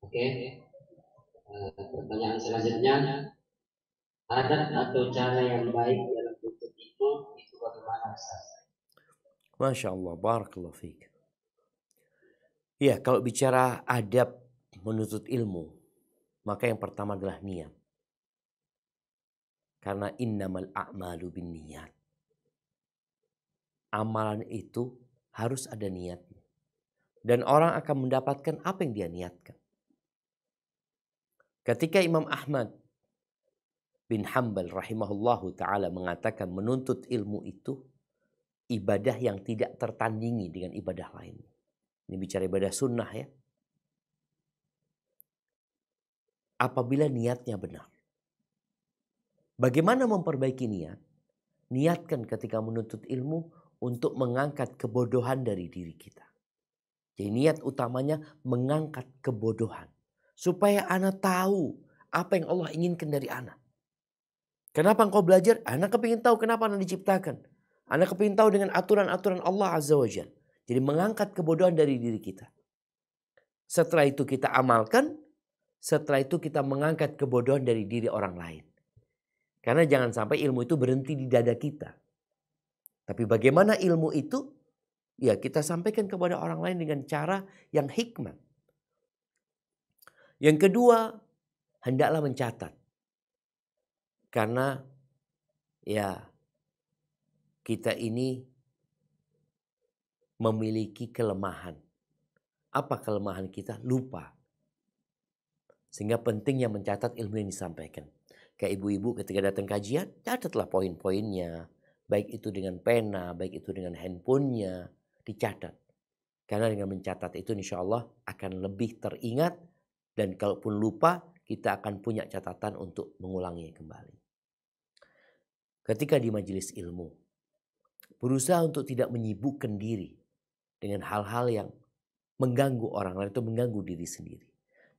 Oke. Pertanyaan selanjutnya, adat atau cara yang baik dalam menuntut ilmu itu bagaimana Ustaz? Masya Allah, barakallahu fiik. Ya, kalau bicara adab menuntut ilmu, maka yang pertama adalah niat. Karena innamal a'malu binniyat. Amalan itu harus ada niatnya. Dan orang akan mendapatkan apa yang dia niatkan. Ketika Imam Ahmad bin Hanbal rahimahullahu ta'ala mengatakan menuntut ilmu itu ibadah yang tidak tertandingi dengan ibadah lain. Ini bicara ibadah sunnah ya. Apabila niatnya benar. Bagaimana memperbaiki niat? Niatkan ketika menuntut ilmu untuk mengangkat kebodohan dari diri kita. Jadi niat utamanya mengangkat kebodohan. Supaya anak tahu apa yang Allah inginkan dari anak. Kenapa engkau belajar? Anak kepingin tahu kenapa anak diciptakan. Anak kepingin tahu dengan aturan-aturan Allah Azza wa Jalla. Jadi mengangkat kebodohan dari diri kita. Setelah itu kita amalkan. Setelah itu kita mengangkat kebodohan dari diri orang lain. Karena jangan sampai ilmu itu berhenti di dada kita. Tapi bagaimana ilmu itu? Ya kita sampaikan kepada orang lain dengan cara yang hikmah. Yang kedua, hendaklah mencatat. Karena ya kita ini memiliki kelemahan. Apa kelemahan kita? Lupa. Sehingga pentingnya mencatat ilmu yang disampaikan. Kayak ibu-ibu ketika datang kajian, catatlah poin-poinnya. Baik itu dengan pena, baik itu dengan handphonenya, dicatat. Karena dengan mencatat itu insya Allah akan lebih teringat. Dan kalaupun lupa, kita akan punya catatan untuk mengulanginya kembali. Ketika di majelis ilmu, berusaha untuk tidak menyibukkan diri dengan hal-hal yang mengganggu orang lain atau mengganggu diri sendiri.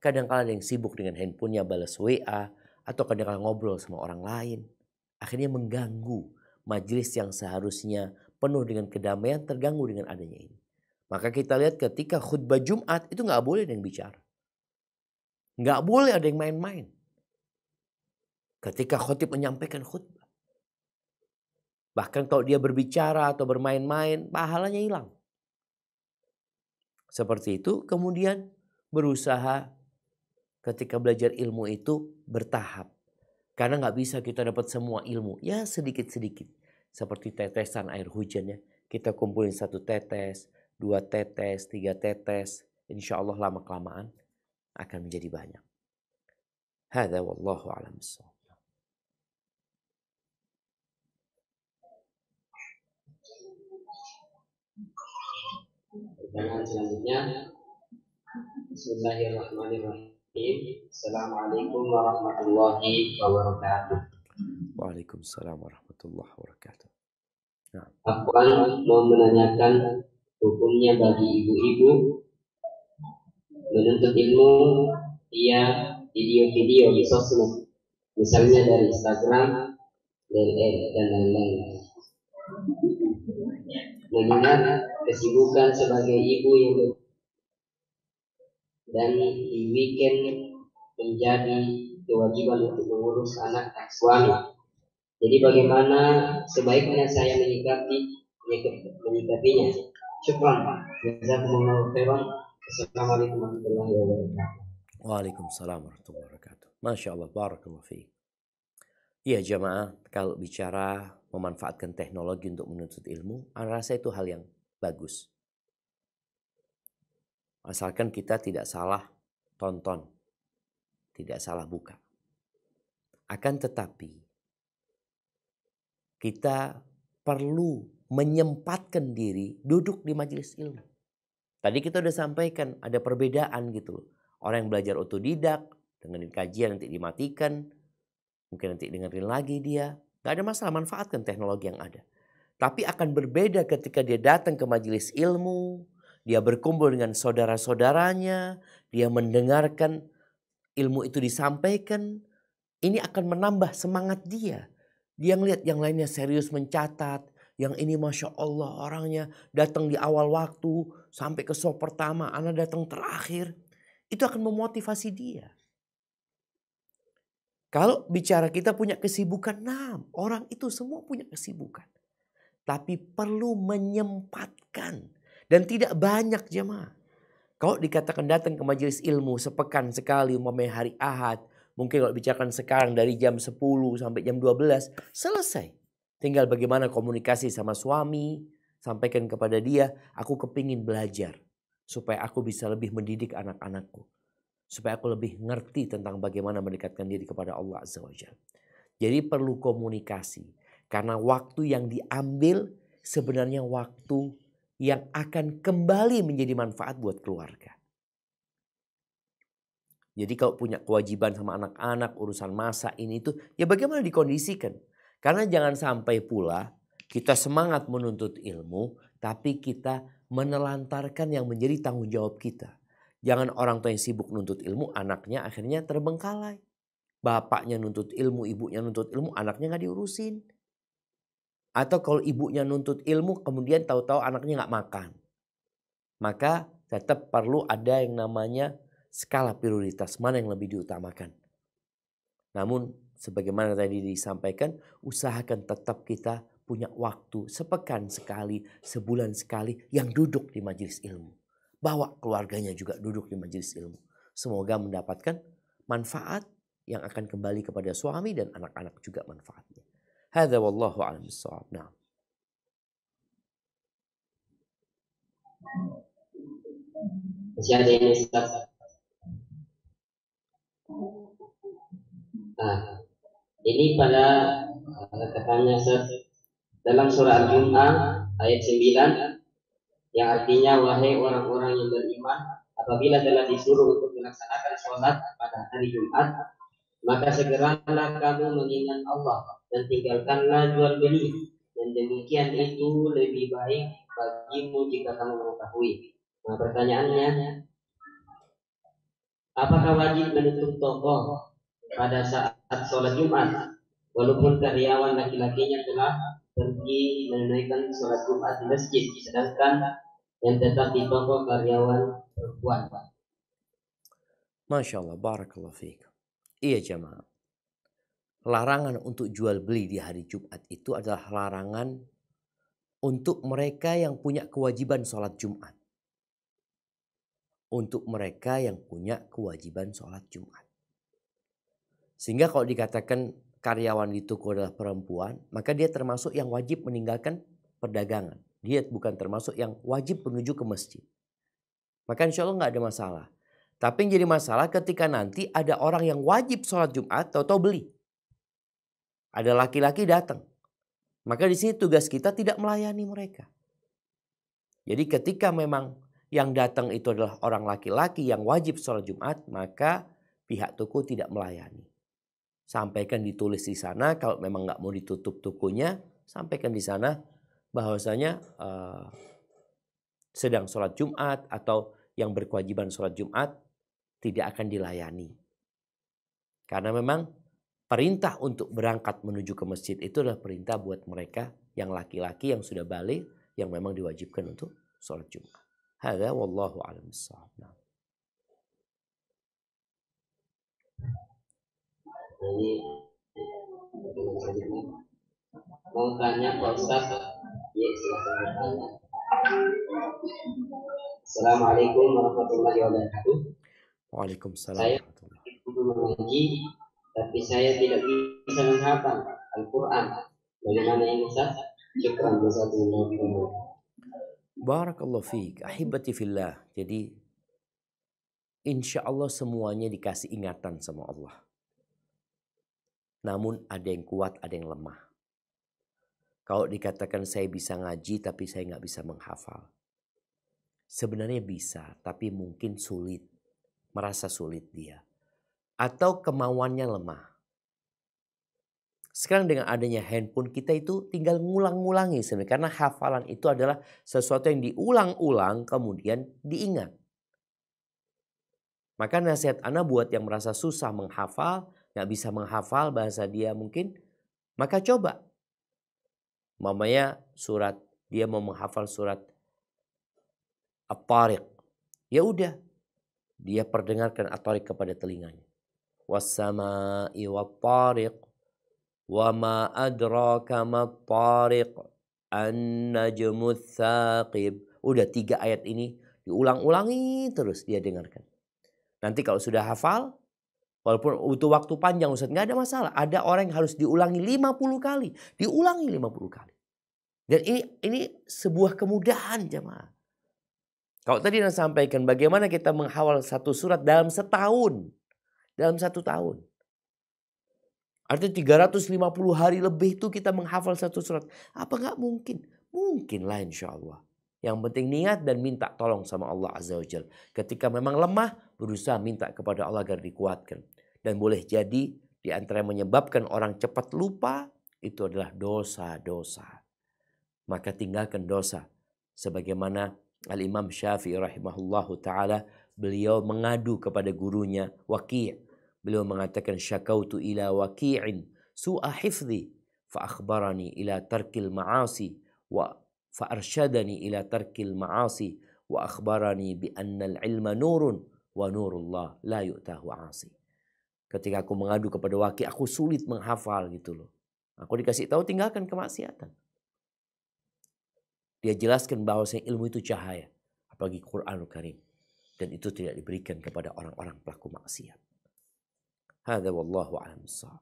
Kadang-kadang ada yang sibuk dengan handphonenya balas WA atau kadang-kadang ngobrol sama orang lain. Akhirnya mengganggu majelis yang seharusnya penuh dengan kedamaian terganggu dengan adanya ini. Maka kita lihat ketika khutbah Jumat itu nggak boleh ada yang bicara. Nggak boleh ada yang main-main. Ketika khotib menyampaikan khutbah. Bahkan kalau dia berbicara atau bermain-main, pahalanya hilang. Seperti itu, kemudian berusaha ketika belajar ilmu itu bertahap. Karena nggak bisa kita dapat semua ilmu. Ya sedikit-sedikit. Seperti tetesan air hujannya. Kita kumpulin 1 tetes, 2 tetes, 3 tetes. Insya Allah lama-kelamaan akan menjadi banyak. Hadza wallahu a'lam bissawab. Pertanyaan selanjutnya. Bismillahirrahmanirrahim. Assalamualaikum warahmatullahi wabarakatuh. Waalaikumsalam warahmatullahi wabarakatuh. Afwan mau menanyakan hukumnya bagi ibu-ibu menuntut ilmu via video-video di sosmed, misalnya dari Instagram, dan lain-lain. Mengingat kesibukan sebagai ibu yang dan di weekend menjadi kewajiban untuk mengurus anak dan suami. Jadi bagaimana sebaiknya saya menyikapinya? Syukran. Jazakumullahu khairan. Assalamualaikum warahmatullahi wabarakatuh. Waalaikumsalam warahmatullahi wabarakatuh. Masya Allah, barakallahu fiik. Ya jamaah, kalau bicara memanfaatkan teknologi untuk menuntut ilmu, saya rasa itu hal yang bagus. Asalkan kita tidak salah tonton, tidak salah buka. Akan tetapi, kita perlu menyempatkan diri duduk di majelis ilmu. Tadi kita udah sampaikan ada perbedaan gitu. Orang yang belajar otodidak, dengerin kajian nanti dimatikan, mungkin nanti dengerin lagi dia. Gak ada masalah, manfaatkan teknologi yang ada. Tapi akan berbeda ketika dia datang ke majelis ilmu, dia berkumpul dengan saudara-saudaranya, dia mendengarkan ilmu itu disampaikan. Ini akan menambah semangat dia. Dia ngelihat yang lainnya serius mencatat. Yang ini Masya Allah orangnya datang di awal waktu sampai ke sop pertama. Anak datang terakhir. Itu akan memotivasi dia. Kalau bicara kita punya kesibukan. Nah, orang itu semua punya kesibukan. Tapi perlu menyempatkan. Dan tidak banyak jemaah. Kalau dikatakan datang ke majelis ilmu sepekan sekali umpamanya hari Ahad. Mungkin kalau bicarakan sekarang dari jam 10 sampai jam 12. Selesai. Tinggal bagaimana komunikasi sama suami. Sampaikan kepada dia. Aku kepingin belajar. Supaya aku bisa lebih mendidik anak-anakku. Supaya aku lebih ngerti tentang bagaimana mendekatkan diri kepada Allah Azza wa Jalla. Jadi perlu komunikasi. Karena waktu yang diambil sebenarnya waktu yang akan kembali menjadi manfaat buat keluarga. Jadi kalau punya kewajiban sama anak-anak, urusan masak ini itu, ya bagaimana dikondisikan. Karena jangan sampai pula kita semangat menuntut ilmu, tapi kita menelantarkan yang menjadi tanggung jawab kita. Jangan orang tua yang sibuk nuntut ilmu, anaknya akhirnya terbengkalai. Bapaknya nuntut ilmu, ibunya nuntut ilmu, anaknya gak diurusin. Atau kalau ibunya nuntut ilmu kemudian tahu-tahu anaknya nggak makan. Maka tetap perlu ada yang namanya skala prioritas. Mana yang lebih diutamakan. Namun sebagaimana tadi disampaikan. Usahakan tetap kita punya waktu sepekan sekali, sebulan sekali. Yang duduk di majelis ilmu. Bawa keluarganya juga duduk di majelis ilmu. Semoga mendapatkan manfaat yang akan kembali kepada suami dan anak-anak juga manfaatnya. Hadza wallahu a'lam bissawab. Nah. Masih ada ini Ustaz. Nah, ini pada katanya Ustaz dalam surah Al-Jum'ah ayat 9 yang artinya wahai orang-orang yang beriman, apabila telah disuruh untuk melaksanakan sholat pada hari Jumat, maka segeralah kamu mengingat Allah dan tinggalkanlah jual beli, dan demikian itu lebih baik bagimu jika kamu mengetahui. Nah, pertanyaannya, apakah wajib menutup toko pada saat sholat Jumat walaupun karyawan laki-lakinya telah pergi menunaikan sholat Jumat di masjid, sedangkan yang tetap di toko karyawan perempuan? Masya Allah, barakallahu fiik. Iya jemaah. Larangan untuk jual beli di hari Jumat itu adalah larangan untuk mereka yang punya kewajiban sholat Jumat. Untuk mereka yang punya kewajiban sholat Jumat. Sehingga kalau dikatakan karyawan di toko adalah perempuan, maka dia termasuk yang wajib meninggalkan perdagangan. Dia bukan termasuk yang wajib menuju ke masjid. Maka insya Allah nggak ada masalah. Tapi yang jadi masalah ketika nanti ada orang yang wajib sholat Jumat, tahu-tahu beli. Ada laki-laki datang. Maka di sini tugas kita tidak melayani mereka. Jadi ketika memang yang datang itu adalah orang laki-laki yang wajib sholat Jumat, maka pihak toko tidak melayani. Sampaikan ditulis di sana, kalau memang nggak mau ditutup tokonya, sampaikan di sana bahwasanya sedang sholat Jumat atau yang berkewajiban sholat Jumat tidak akan dilayani. Karena memang perintah untuk berangkat menuju ke masjid itu adalah perintah buat mereka yang laki-laki yang sudah balik, yang memang diwajibkan untuk sholat Jumat. Hadza wallahu a'lam bissawab. Ini mau tanya Pak Ustaz. Ya, silakan bertanya. Assalamualaikum warahmatullahi wabarakatuh. Waalaikumsalam. Saya mengaji, tapi saya tidak bisa menghafal Al-Quran. Bagaimana ini Ustaz? Syukran jazakumullah. Barakallahu fiik, ahibati fillah. Jadi insya Allah semuanya dikasih ingatan sama Allah. Namun ada yang kuat, ada yang lemah. Kalau dikatakan saya bisa ngaji tapi saya nggak bisa menghafal. Sebenarnya bisa, tapi mungkin sulit. Merasa sulit dia. Atau kemauannya lemah. Sekarang dengan adanya handphone kita itu tinggal ngulang-ngulangi sebenarnya. Karena hafalan itu adalah sesuatu yang diulang-ulang kemudian diingat. Maka nasihat ana buat yang merasa susah menghafal, nggak bisa menghafal bahasa dia mungkin, maka coba. Mamanya surat, dia mau menghafal surat At-Tariq. Ya udah, dia perdengarkan At-Tariq kepada telinganya. Was-sama'i wat-tariq, wa ma adraka mat-tariq, an-najmu tsaqib. Udah 3 ayat ini diulang-ulangi terus dia dengarkan. Nanti kalau sudah hafal, walaupun butuh waktu panjang Ustaz, nggak ada masalah. Ada orang yang harus diulangi 50 kali. Diulangi 50 kali. Dan ini sebuah kemudahan jemaah. Kalau tadi saya sampaikan bagaimana kita menghafal satu surat dalam setahun. Dalam 1 tahun. Artinya 350 hari lebih itu kita menghafal satu surat. Apa nggak mungkin? Mungkin lah insya Allah. Yang penting niat dan minta tolong sama Allah Azza wa Jalla. Ketika memang lemah, berusaha minta kepada Allah agar dikuatkan. Dan boleh jadi di antara yang menyebabkan orang cepat lupa, itu adalah dosa-dosa. Maka tinggalkan dosa. Sebagaimana Al-Imam Syafi'i rahimahullahu ta'ala, beliau mengadu kepada gurunya Waqi'. Beliau mengatakan, syakautu ila waqi'in su'a hifzi fa akhbarani ila tarkil ma'asi wa fa'arsyadani ila tarkil ma'asi wa akhbarani bi annal ilma nurun wa nurullah la yu'tahu 'asi. Ketika aku mengadu kepada Waqi', aku sulit menghafal gitu loh. Aku dikasih tahu tinggalkan kemaksiatan. Dia jelaskan bahwa ilmu itu cahaya, apalagi Quranul Karim. Dan itu tidak diberikan kepada orang-orang pelaku maksiat. Hadza wallahu a'lam bissawab.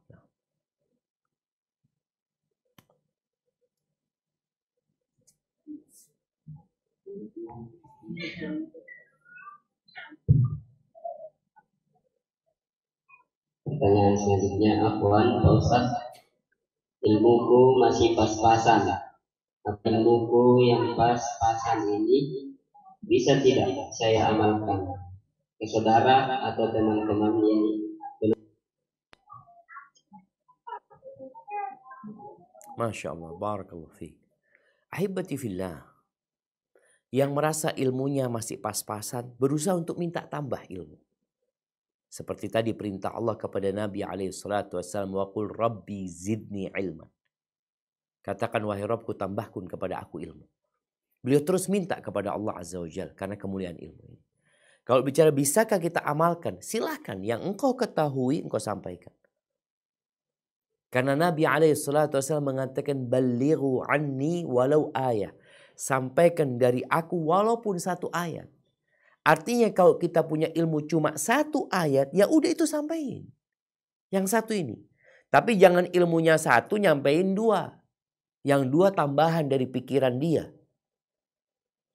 Pertanyaan selanjutnya, Afwan, Pak Ustaz, ilmuku masih pas-pasan. Apa ilmuku yang pas-pasan ini bisa tidak saya amalkan ke saudara atau teman-teman yang Masya Allah, barakallahu fiik. Ahibati fillah, yang merasa ilmunya masih pas-pasan berusaha untuk minta tambah ilmu. Seperti tadi perintah Allah kepada Nabi SAW, wa qul rabbi zidni ilman. Katakan, wahai Rabbku, tambahkan kepada aku ilmu. Beliau terus minta kepada Allah Azza wa Jalla karena kemuliaan ilmu ini. Kalau bicara bisakah kita amalkan, silahkan. Yang engkau ketahui, engkau sampaikan. Karena Nabi SAW mengatakan, balighu anni walau ayah. Sampaikan dari aku walaupun satu ayat. Artinya kalau kita punya ilmu cuma satu ayat, ya udah itu sampaikan. Yang satu ini. Tapi jangan ilmunya satu nyampein dua. Yang dua tambahan dari pikiran dia.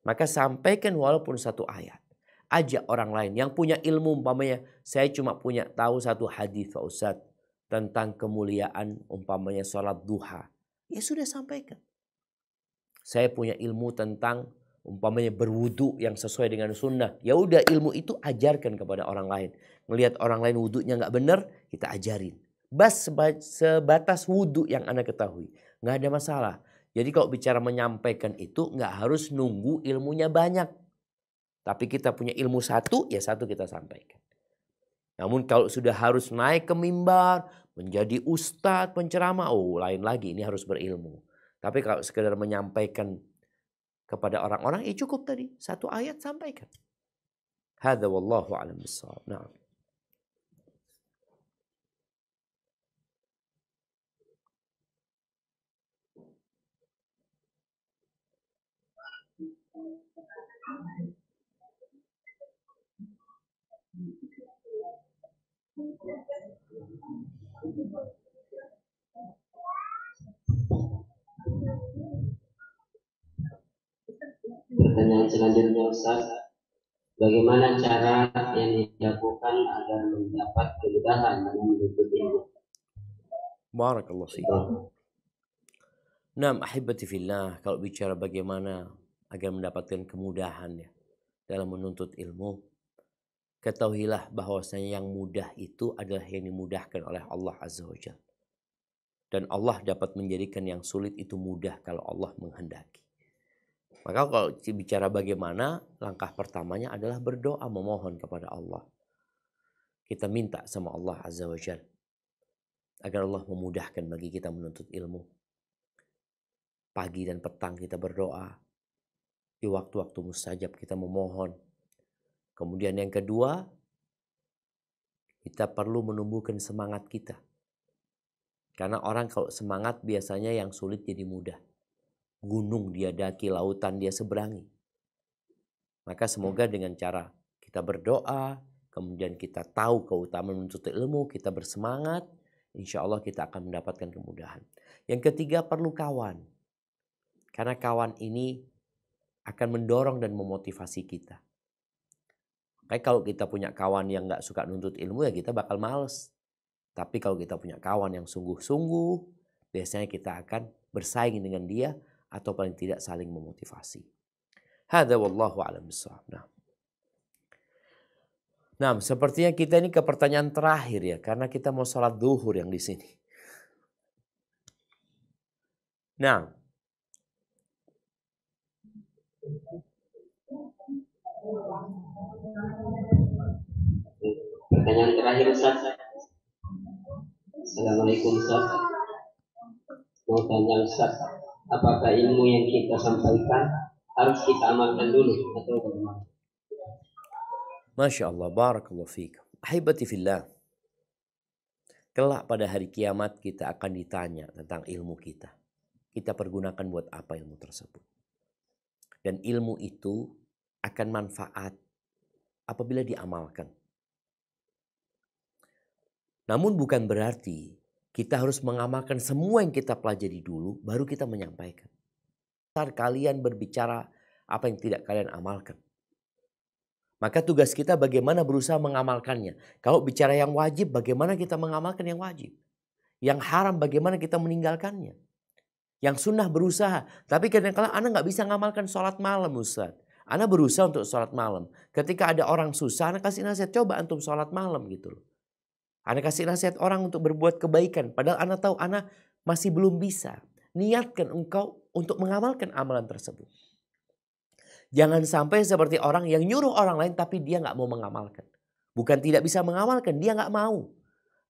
Maka sampaikan walaupun satu ayat. Ajak orang lain yang punya ilmu, umpamanya saya cuma punya tahu satu hadis Pak Ustaz tentang kemuliaan umpamanya sholat duha. Ya sudah sampaikan. Saya punya ilmu tentang umpamanya berwudu yang sesuai dengan sunnah. Ya udah ilmu itu ajarkan kepada orang lain. Melihat orang lain wudunya nggak benar, kita ajarin. Sebatas wudu yang Anda ketahui. Nggak ada masalah. Jadi kalau bicara menyampaikan itu nggak harus nunggu ilmunya banyak. Tapi kita punya ilmu satu, ya satu kita sampaikan. Namun kalau sudah harus naik ke mimbar, menjadi ustadz, penceramah, oh lain lagi, ini harus berilmu. Tapi kalau sekedar menyampaikan kepada orang-orang, ya cukup tadi. Satu ayat sampaikan. Hadza wallahu a'lam bissawab. Nah. Pertanyaan selanjutnya, Ustaz, bagaimana cara yang dilakukan agar mendapat kemudahan dalam menuntut ilmu? Barakallahu fiik. Naam ahibati fillah, kalau bicara bagaimana agar mendapatkan kemudahan ya dalam menuntut ilmu, ketahuilah bahwasanya yang mudah itu adalah yang dimudahkan oleh Allah Azza wa Jalla. Dan Allah dapat menjadikan yang sulit itu mudah kalau Allah menghendaki. Maka kalau bicara bagaimana, langkah pertamanya adalah berdoa memohon kepada Allah. Kita minta sama Allah Azza wa Jalla agar Allah memudahkan bagi kita menuntut ilmu. Pagi dan petang kita berdoa. Di waktu-waktu mustajab kita memohon. Kemudian yang kedua, kita perlu menumbuhkan semangat kita. Karena orang kalau semangat biasanya yang sulit jadi mudah. Gunung dia daki, lautan dia seberangi. Maka semoga dengan cara kita berdoa, kemudian kita tahu keutamaan menuntut ilmu, kita bersemangat, insya Allah kita akan mendapatkan kemudahan. Yang ketiga perlu kawan. Karena kawan ini akan mendorong dan memotivasi kita. Kayak kalau kita punya kawan yang gak suka nuntut ilmu ya kita bakal males. Tapi kalau kita punya kawan yang sungguh-sungguh, biasanya kita akan bersaing dengan dia atau paling tidak saling memotivasi. Hadza wallahu a'lam bissawab. Nah, sepertinya kita ini ke pertanyaan terakhir ya, karena kita mau sholat zuhur yang di sini. Nah, pertanyaan terakhir, Ustaz. Assalamualaikum, Ustaz. Mau tanya, Ustaz, apakah ilmu yang kita sampaikan harus kita amalkan dulu atau bagaimana? Masya Allah, barakallahu fiik. Ahibati fillah. Kelak pada hari kiamat kita akan ditanya tentang ilmu kita. Kita pergunakan buat apa ilmu tersebut. Dan ilmu itu akan manfaat apabila diamalkan. Namun bukan berarti kita harus mengamalkan semua yang kita pelajari dulu baru kita menyampaikan. Kalian berbicara apa yang tidak kalian amalkan. Maka tugas kita bagaimana berusaha mengamalkannya. Kalau bicara yang wajib, bagaimana kita mengamalkan yang wajib. Yang haram, bagaimana kita meninggalkannya. Yang sunnah berusaha. Tapi kadang-kadang Anda nggak bisa mengamalkan sholat malam, Ustaz. Anda berusaha untuk sholat malam. Ketika ada orang susah, Anda kasih nasihat, coba antum sholat malam gitu loh. Anda kasih nasihat orang untuk berbuat kebaikan. Padahal Anda tahu Anda masih belum bisa. Niatkan engkau untuk mengamalkan amalan tersebut. Jangan sampai seperti orang yang nyuruh orang lain tapi dia nggak mau mengamalkan. Bukan tidak bisa mengamalkan, dia nggak mau.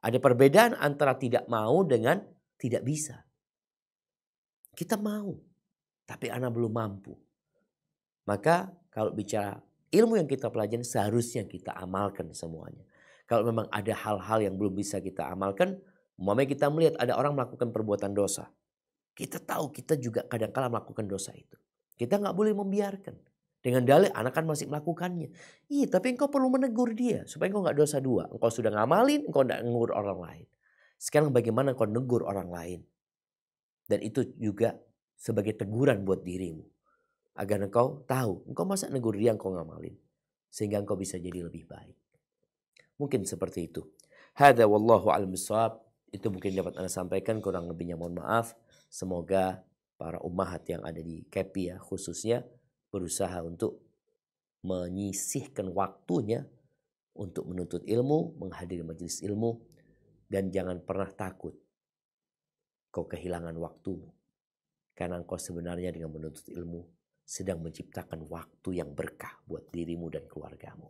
Ada perbedaan antara tidak mau dengan tidak bisa. Kita mau, tapi Anda belum mampu. Maka kalau bicara ilmu yang kita pelajari seharusnya kita amalkan semuanya. Kalau memang ada hal-hal yang belum bisa kita amalkan, umpamanya kita melihat ada orang melakukan perbuatan dosa. Kita tahu kita juga kadang-kala melakukan dosa itu. Kita nggak boleh membiarkan. Dengan dalih anak kan masih melakukannya. Iya, tapi engkau perlu menegur dia supaya engkau nggak dosa dua. Engkau sudah ngamalin, engkau nggak negur orang lain. Sekarang bagaimana engkau negur orang lain? Dan itu juga sebagai teguran buat dirimu. Agar engkau tahu, engkau masa negur dia engkau ngamalin. Sehingga engkau bisa jadi lebih baik. Mungkin seperti itu. Hada wallahu a'lam bishawab. Itu mungkin dapat Anda sampaikan, kurang lebihnya mohon maaf. Semoga para ummahat yang ada di KEPI ya khususnya berusaha untuk menyisihkan waktunya untuk menuntut ilmu, menghadiri majelis ilmu, dan jangan pernah takut kau kehilangan waktumu. Karena engkau sebenarnya dengan menuntut ilmu sedang menciptakan waktu yang berkah buat dirimu dan keluargamu.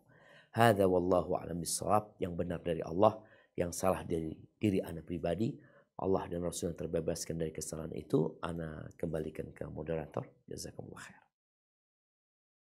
Hadza wallahu a'lam bishawab. Yang benar dari Allah, yang salah dari diri Anda pribadi. Allah dan Rasul yang terbebaskan dari kesalahan itu, Anda kembalikan ke moderator. Jazakumullah khair.